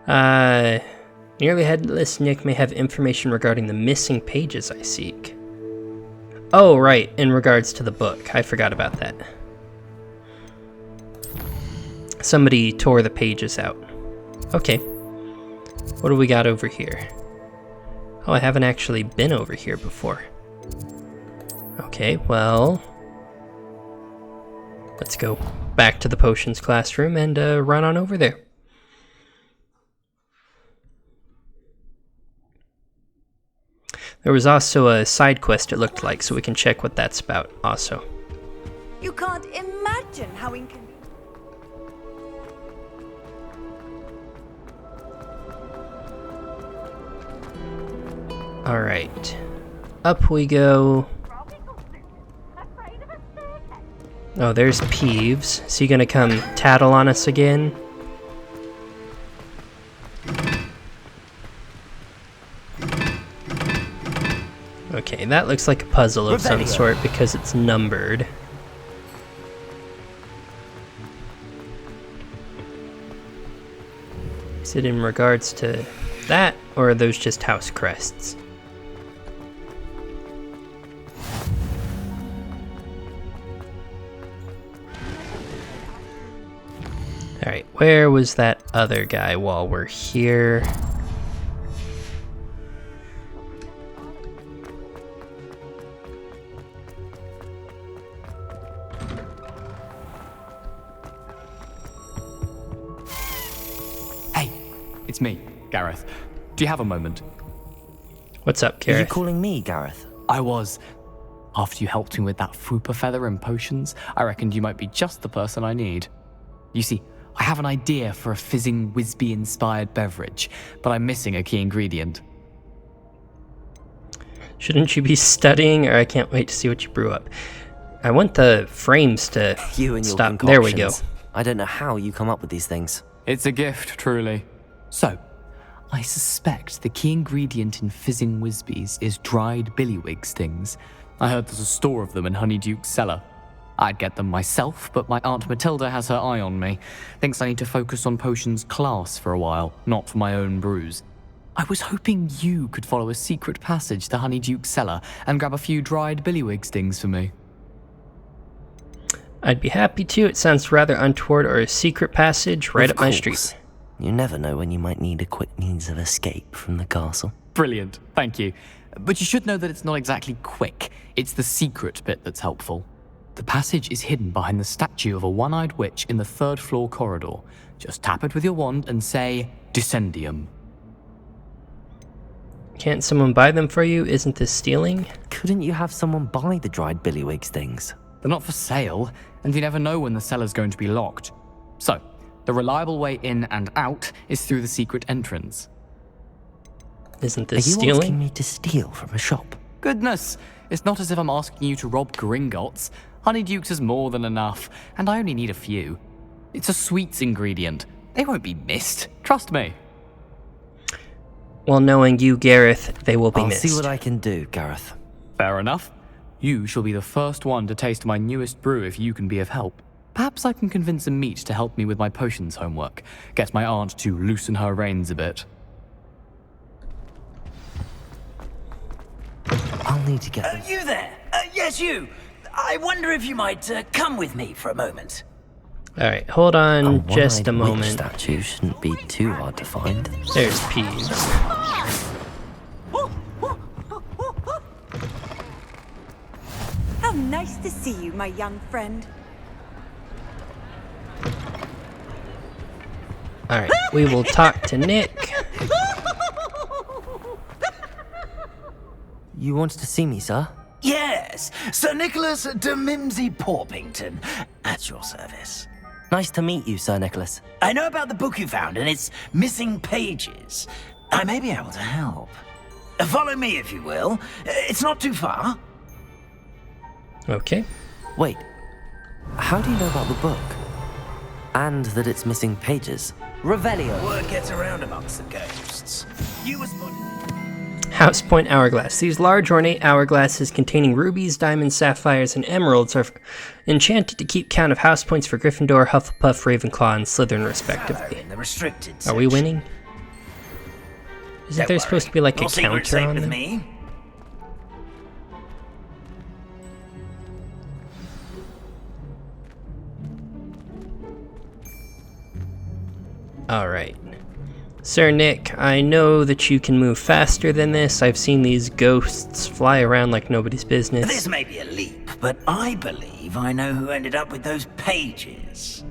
nearly Headless Nick may have information regarding the missing pages I seek. Oh, right, in regards to the book. I forgot about that. Somebody tore the pages out. Okay. What do we got over here? Oh, I haven't actually been over here before. Okay, well, let's go back to the potions classroom and run on over there. There was also a side quest, it looked like, so we can check what that's about also. You can't imagine how inconvenient. Alright, up we go. Oh, there's Peeves. Is he gonna come tattle on us again? Okay, that looks like a puzzle of some sort because it's numbered. Is it in regards to that, or are those just house crests? Alright, where was that other guy while we're here? Hey, it's me, Gareth. Do you have a moment? What's up, Gareth? Are you calling me Gareth? I was. After you helped me with that Fupa feather and potions, I reckoned you might be just the person I need. You see, I have an idea for a fizzing Whizbee-inspired beverage, but I'm missing a key ingredient. Shouldn't you be studying, or I can't wait to see what you brew up. I want the frames to You and your stop. concoctions. There we go. I don't know how you come up with these things. It's a gift, truly. So, I suspect the key ingredient in fizzing Whizbees is dried billywig stings. I heard there's a store of them in Honeyduke's cellar. I'd get them myself, but my Aunt Matilda has her eye on me. Thinks I need to focus on potions class for a while, not for my own brews. I was hoping you could follow a secret passage to Honeyduke's cellar and grab a few dried billywig stings for me. I'd be happy to. It sounds rather untoward, or a secret passage right up my street. You never know when you might need a quick means of escape from the castle. Brilliant, thank you. But you should know that it's not exactly quick. It's the secret bit that's helpful. The passage is hidden behind the statue of a one-eyed witch in the third floor corridor. Just tap it with your wand and say, Descendium. Can't someone buy them for you? Isn't this stealing? Couldn't you have someone buy the dried billywig stings? They're not for sale, and you never know when the cellar's going to be locked. So, the reliable way in and out is through the secret entrance. Isn't this Are you stealing? asking me to steal from a shop? Goodness, it's not as if I'm asking you to rob Gringotts. Honeydukes is more than enough, and I only need a few. It's a sweets ingredient. They won't be missed. Trust me. Well, knowing you, Gareth, they will be I'll missed. see what I can do, Gareth. Fair enough. You shall be the first one to taste my newest brew if you can be of help. Perhaps I can convince a meat to help me with my potions homework. Get my aunt to loosen her reins a bit. I'll need to get... You there? Yes, you. I wonder if you might come with me for a moment. Alright, hold on just a one-eyed witch moment. statue shouldn't be too hard to find. There's Peeves. How nice to see you, my young friend. Alright, we will talk to Nick. You wanted to see me, sir? Yes, Sir Nicholas de Mimsy Porpington, at your service. Nice to meet you, Sir Nicholas. I know about the book you found and its missing pages. I may be able to help. Follow me, if you will. It's not too far. Okay. Wait, how do you know about the book? And that it's missing pages? Revelio. Word gets around amongst the ghosts. You were spotted. House Point Hourglass. These large ornate hourglasses containing rubies, diamonds, sapphires, and emeralds are enchanted to keep count of house points for Gryffindor, Hufflepuff, Ravenclaw, and Slytherin respectively. In the restricted Are we winning? Isn't there supposed to be like a Your secret's counter safe on with them? me. Alright. Sir Nick, I know that you can move faster than this. I've seen these ghosts fly around like nobody's business. This may be a leap, but I believe I know who ended up with those pages.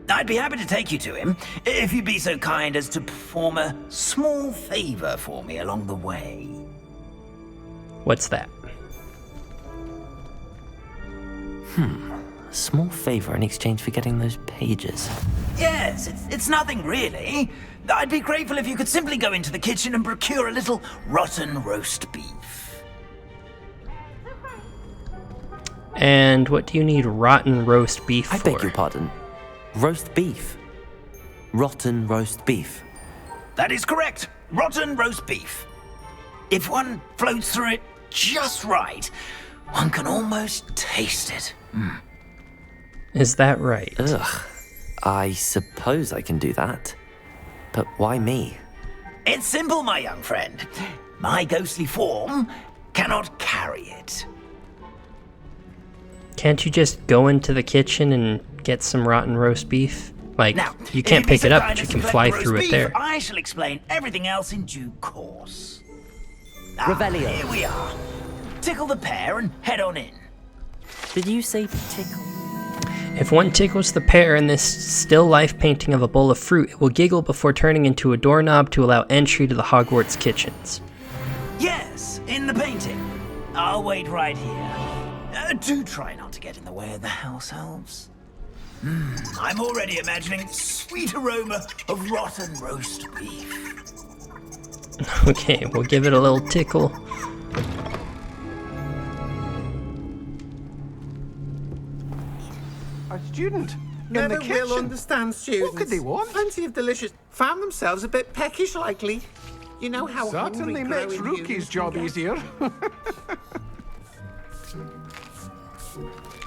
I'd be happy to take you to him, if you'd be so kind as to perform a small favor for me along the way. What's that? A small favor in exchange for getting those pages. Yes, it's nothing really. I'd be grateful if you could simply go into the kitchen and procure a little rotten roast beef. And what do you need rotten roast beef for? I beg your pardon. Roast beef. Rotten roast beef. That is correct. Rotten roast beef. If one floats through it just right, one can almost taste it. Is that right? Ugh. I suppose I can do that. But why me? It's simple, my young friend. My ghostly form cannot carry it. Can't you just go into the kitchen and get some rotten roast beef? Like, Now, you can't if you pick it so up, kind but you as can to fly collect the through roast it there. beef, I shall explain everything else in due course. Revelio. Here we are. Tickle the pear and head on in. Did you say tickle? If one tickles the pear in this still life painting of a bowl of fruit, it will giggle before turning into a doorknob to allow entry to the Hogwarts kitchens. Yes, in the painting. I'll wait right here. Do try not to get in the way of the house elves. I'm already imagining sweet aroma of rotten roast beef. Okay, we'll give it a little tickle. A student Never in the kitchen. will understand students. What could they want? Plenty of delicious. Found themselves a bit peckish, likely. You know how Certainly hungry makes growing Rookie's humans job can get. easier.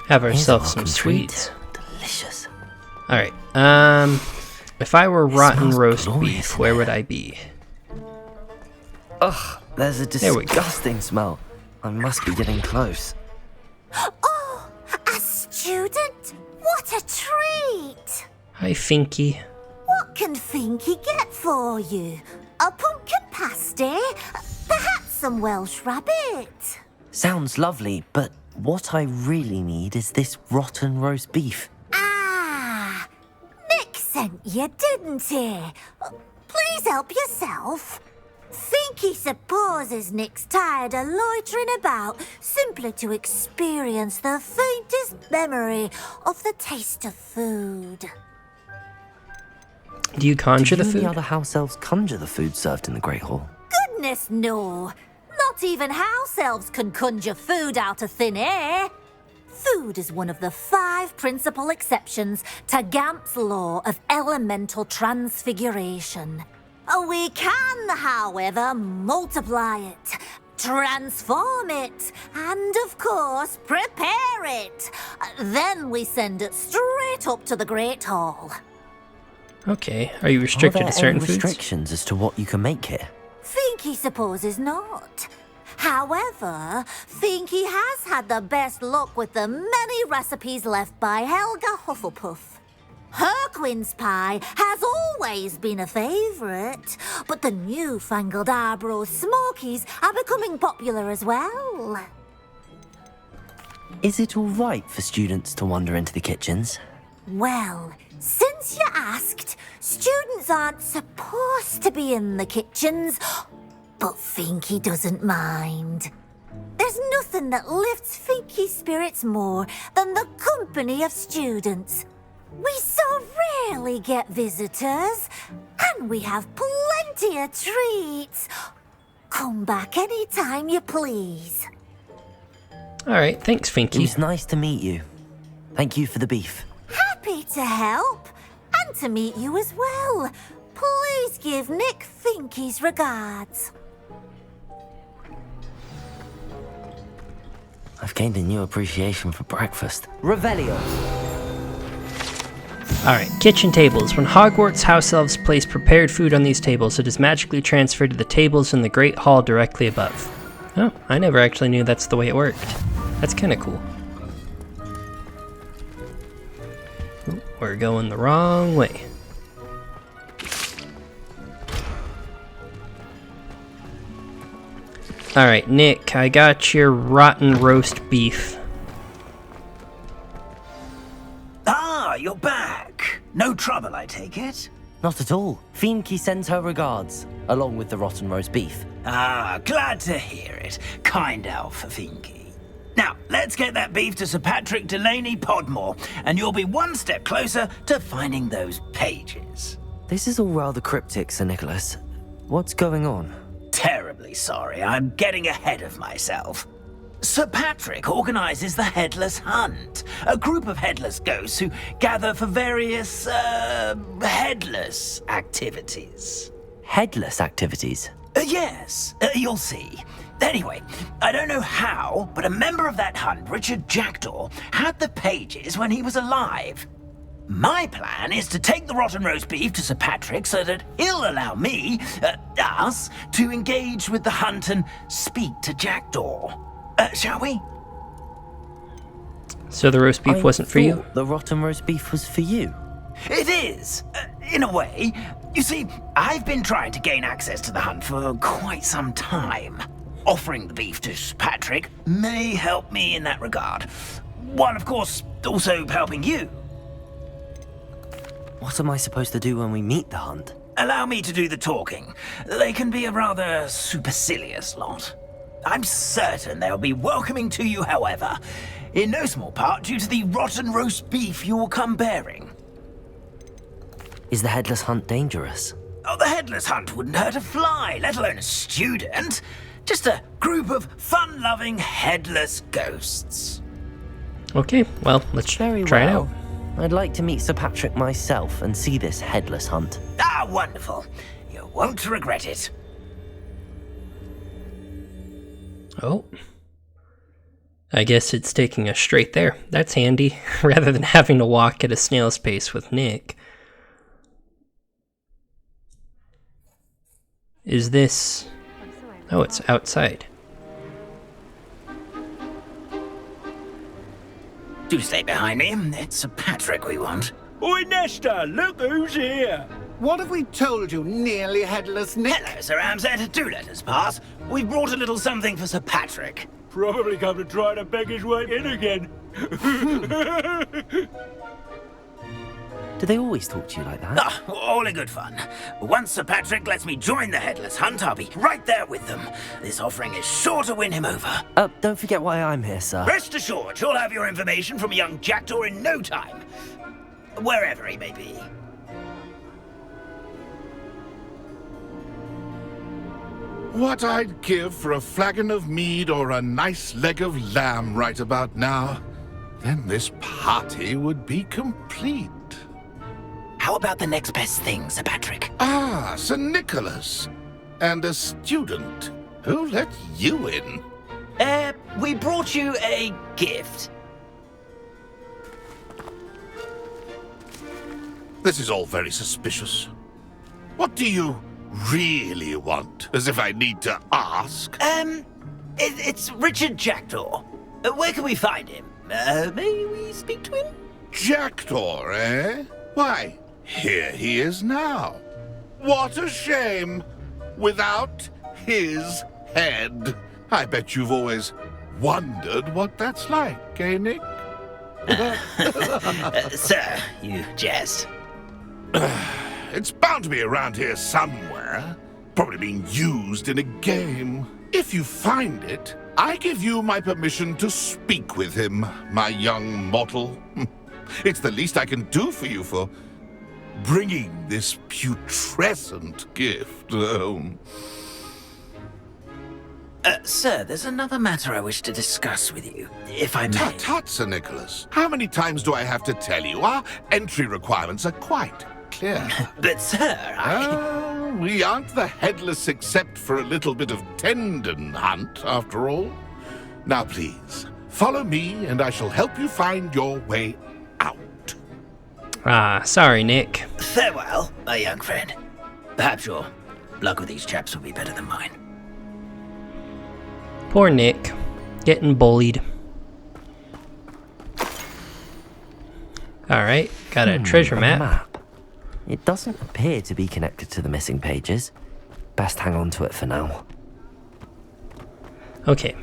Have Here's a ourselves some welcome treat. sweets. Delicious. Alright, if I were rotten smells roast glorious beef, in where here. would I be? Ugh, there's a There we go. disgusting smell. I must be getting close. Oh, a student? What a treat! Hi, Finky. What can Finky get for you? A pumpkin pasty? Perhaps some Welsh rabbit? Sounds lovely, but what I really need is this rotten roast beef. Ah, Nick sent you, didn't he? Please help yourself. Finky supposes Nick's tired of loitering about simply to experience the faintest memory of the taste of food. Do you conjure Do the you and food? the other house elves conjure the food served in the Great Hall? Good goodness, no. Not even house elves can conjure food out of thin air. Food is one of the 5 principal exceptions to Gamp's law of elemental transfiguration. We can, however, multiply it, transform it, and of course, prepare it. Then we send it straight up to the Great Hall. Okay, are you restricted to certain foods? Restrictions as to what you can make here? Finky supposes not. However, Finky has had the best luck with the many recipes left by Helga Hufflepuff. Her quince pie has always been a favourite, but the newfangled Arbroath Smokies are becoming popular as well. Is it all right for students to wander into the kitchens? Well, since you asked, students aren't supposed to be in the kitchens, but Finky doesn't mind. There's nothing that lifts Finky's spirits more than the company of students. We so rarely get visitors, and we have plenty of treats. Come back any time you please. Alright, thanks, Finky. It was nice to meet you. Thank you for the beef. Happy to help, and to meet you as well. Please give Nick Finky's regards. I've gained a new appreciation for breakfast. Revelio. Alright, kitchen tables. When Hogwarts house elves place prepared food on these tables, it is magically transferred to the tables in the Great Hall directly above. Oh, I never actually knew that's the way it worked. That's kind of cool. Ooh, we're going the wrong way. Alright, Nick, I got your rotten roast beef. Ah, you're back. No trouble, I take it? Not at all. Finky sends her regards, along with the rotten roast beef. Ah, glad to hear it. Kind elf for Finky. Now, let's get that beef to Sir Patrick Delaney Podmore, and you'll be one step closer to finding those pages. This is all rather cryptic, Sir Nicholas. What's going on? Terribly sorry, I'm getting ahead of myself. Sir Patrick organizes the Headless Hunt, a group of headless ghosts who gather for various, headless activities. Headless activities? Yes, you'll see. Anyway, I don't know how, but a member of that hunt, Richard Jackdaw, had the pages when he was alive. My plan is to take the rotten roast beef to Sir Patrick so that he'll allow me, us, to engage with the hunt and speak to Jackdaw. Shall we? So the roast beef wasn't for you? The rotten roast beef was for you? It is, in a way. You see, I've been trying to gain access to the hunt for quite some time. Offering the beef to Sir Patrick may help me in that regard. While, of course, also helping you. What am I supposed to do when we meet the hunt? Allow me to do the talking. They can be a rather supercilious lot. I'm certain they'll be welcoming to you, however, in no small part due to the rotten roast beef you will come bearing. Is the Headless Hunt dangerous? Oh, the Headless Hunt wouldn't hurt a fly, let alone a student. Just a group of fun-loving headless ghosts. Okay, well, let's try it out. I'd like to meet Sir Patrick myself and see this Headless Hunt. Ah, wonderful. You won't regret it. Oh. I guess it's taking us straight there. That's handy, rather than having to walk at a snail's pace with Nick. Is this... Oh, it's outside. Do stay behind me. It's Sir Patrick we want. Oi, Nesta, look who's here. What have we told you, nearly Headless Nick? Hello, Sir Ramsed. Do let us pass. We've brought a little something for Sir Patrick. Probably come to try to beg his way in again. Do they always talk to you like that? Ah, all in good fun. Once Sir Patrick lets me join the Headless Hunt, I'll be right there with them. This offering is sure to win him over. Don't forget why I'm here, sir. Rest assured, you'll have your information from young Jackdaw in no time. Wherever he may be. What I'd give for a flagon of mead or a nice leg of lamb right about now. Then this party would be complete. How about the next best thing, Sir Patrick? Ah, Sir Nicholas. And a student. Who let you in? We brought you a gift. This is all very suspicious. What do you really want? As if I need to ask. It's Richard Jackdaw. Where can we find him? May we speak to him? Jackdaw, eh? Why, here he is now. What a shame. Without his head. I bet you've always wondered what that's like, eh, Nick? Sir, you jest. It's bound to be around here somewhere. Probably being used in a game. If you find it, I give you my permission to speak with him, my young mortal. It's the least I can do for you for bringing this putrescent gift home. Sir, there's another matter I wish to discuss with you, if I may. Tut, tut, Sir Nicholas. How many times do I have to tell you? Our entry requirements are quite clear. But, sir, we aren't the Headless except for a little bit of tendon hunt, after all. Now, please, follow me, and I shall help you find your way out. Ah, sorry, Nick. Farewell, my young friend. Perhaps your luck with these chaps will be better than mine. Poor Nick. Getting bullied. Alright, got a treasure map. It doesn't appear to be connected to the missing pages. Best hang on to it for now. Okay.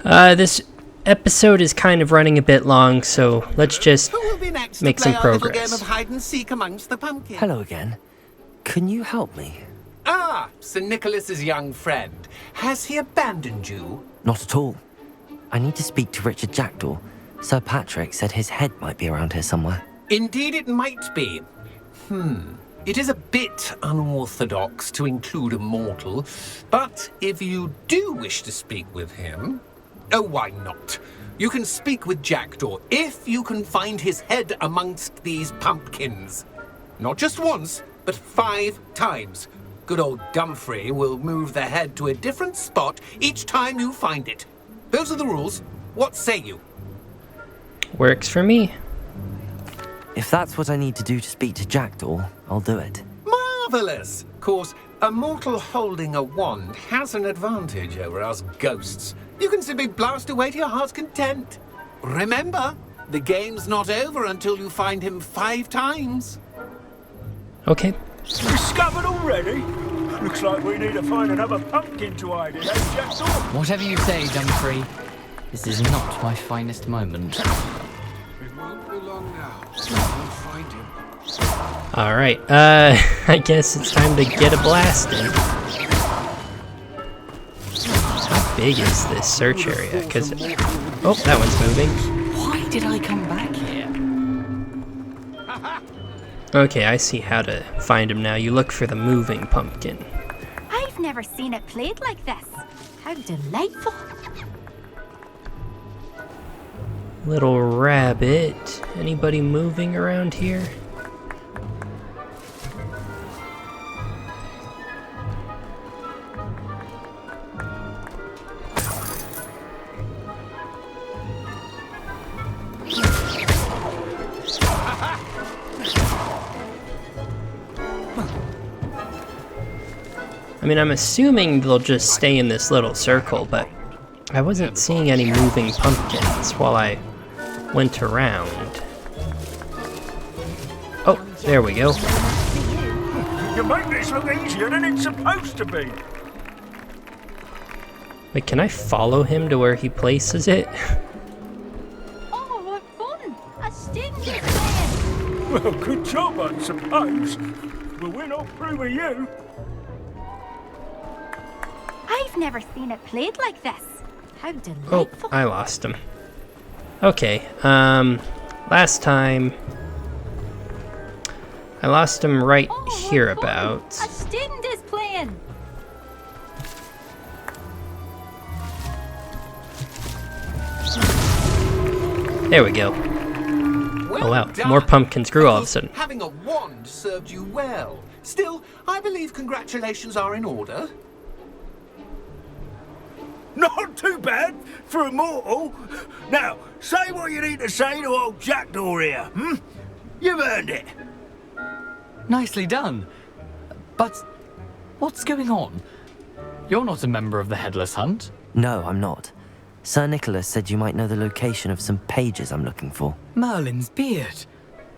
This episode is kind of running a bit long, so let's just make some progress. Game of hide and seek amongst the pumpkins. Hello again. Can you help me? Ah, Sir Nicholas's young friend. Has he abandoned you? Not at all. I need to speak to Richard Jackdaw. Sir Patrick said his head might be around here somewhere. Indeed it might be. It is a bit unorthodox to include a mortal, but if you do wish to speak with him, oh, why not? You can speak with Jackdaw if you can find his head amongst these pumpkins. Not just once, but 5 times. Good old Dumfrey will move the head to a different spot each time you find it. Those are the rules. What say you? Works for me. If that's what I need to do to speak to Jackdaw, I'll do it. Marvellous! Of course, a mortal holding a wand has an advantage over us ghosts. You can simply blast away to your heart's content. Remember, the game's not over until you find him 5 times. Okay. Discovered already? Looks like we need to find another pumpkin to hide in, eh, Jackdaw? Whatever you say, Dumfrey. This is not my finest moment. It won't be long now. We'll find him. Alright, I guess it's time to get a blast in. How big is this search area? Because, oh, that one's moving. Why did I come back here? Okay, I see how to find him now. You look for the moving pumpkin. I've never seen it played like this. How delightful. Little rabbit. Anybody moving around here? I mean, I'm assuming they'll just stay in this little circle, but I wasn't seeing any moving pumpkins while I went around. Oh, there we go. You make this look easier than it's supposed to be. Wait, can I follow him to where he places it? Oh, what fun! A sting is playing! Well, good job, I suppose. But we're not through with you. I've never seen it played like this. How Oh, delightful. I lost him. Okay, last time I lost him right hereabouts. A student is playing. There we go. Well Oh wow, done. more pumpkins grew all of a sudden. Having a wand served you well. Still, I believe congratulations are in order. Not too bad for a mortal. Now, say what you need to say to old Jackdaw here, hmm? You've earned it. Nicely done. But what's going on? You're not a member of the Headless Hunt. No, I'm not. Sir Nicholas said you might know the location of some pages I'm looking for. Merlin's beard.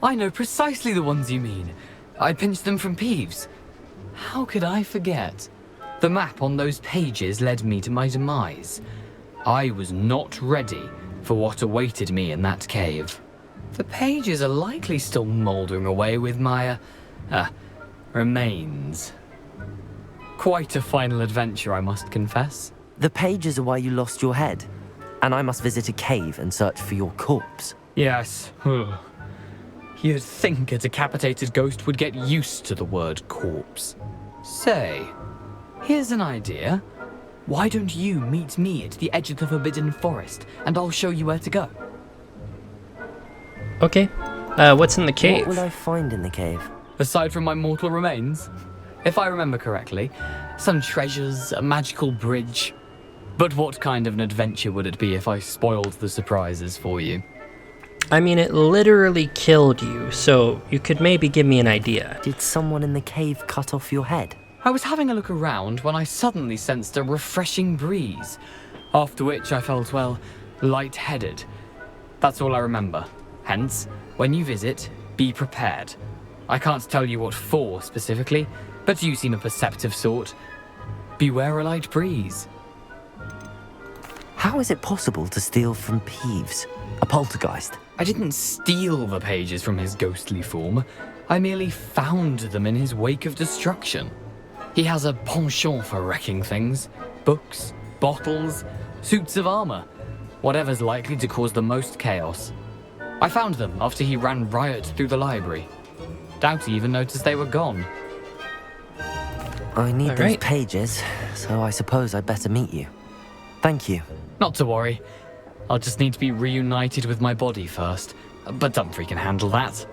I know precisely the ones you mean. I pinched them from Peeves. How could I forget? The map on those pages led me to my demise. I was not ready for what awaited me in that cave. The pages are likely still mouldering away with my, remains. Quite a final adventure, I must confess. The pages are why you lost your head, and I must visit a cave and search for your corpse. Yes. You'd think a decapitated ghost would get used to the word corpse. Say, here's an idea. Why don't you meet me at the edge of the Forbidden Forest, and I'll show you where to go? Okay. What's in the cave? What will I find in the cave? Aside from my mortal remains? If I remember correctly, some treasures, a magical bridge. But what kind of an adventure would it be if I spoiled the surprises for you? I mean, it literally killed you, so you could maybe give me an idea. Did someone in the cave cut off your head? I was having a look around when I suddenly sensed a refreshing breeze, after which I felt, well, lightheaded. That's all I remember. Hence, when you visit, be prepared. I can't tell you what for specifically, but you seem a perceptive sort. Beware a light breeze. How is it possible to steal from Peeves? A poltergeist? I didn't steal the pages from his ghostly form. I merely found them in his wake of destruction. He has a penchant for wrecking things. Books, bottles, suits of armor. Whatever's likely to cause the most chaos. I found them after he ran riot through the library. Doubt he even noticed they were gone. I need those pages, so I suppose I'd better meet you. Thank you. Not to worry. I'll just need to be reunited with my body first. But Dumfries can handle that.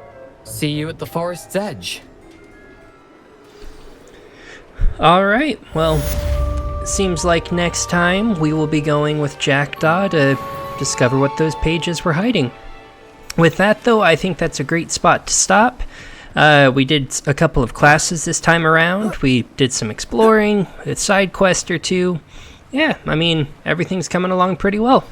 See you at the forest's edge. Alright, well, seems like next time we will be going with Jackdaw to discover what those pages were hiding. With that, though, I think that's a great spot to stop. We did a couple of classes this time around. We did some exploring, a side quest or two. Yeah, I mean, everything's coming along pretty well.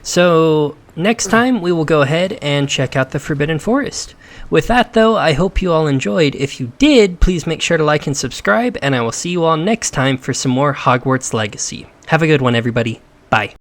So, next time we will go ahead and check out the Forbidden Forest. With that, though, I hope you all enjoyed. If you did, please make sure to like and subscribe, and I will see you all next time for some more Hogwarts Legacy. Have a good one, everybody. Bye.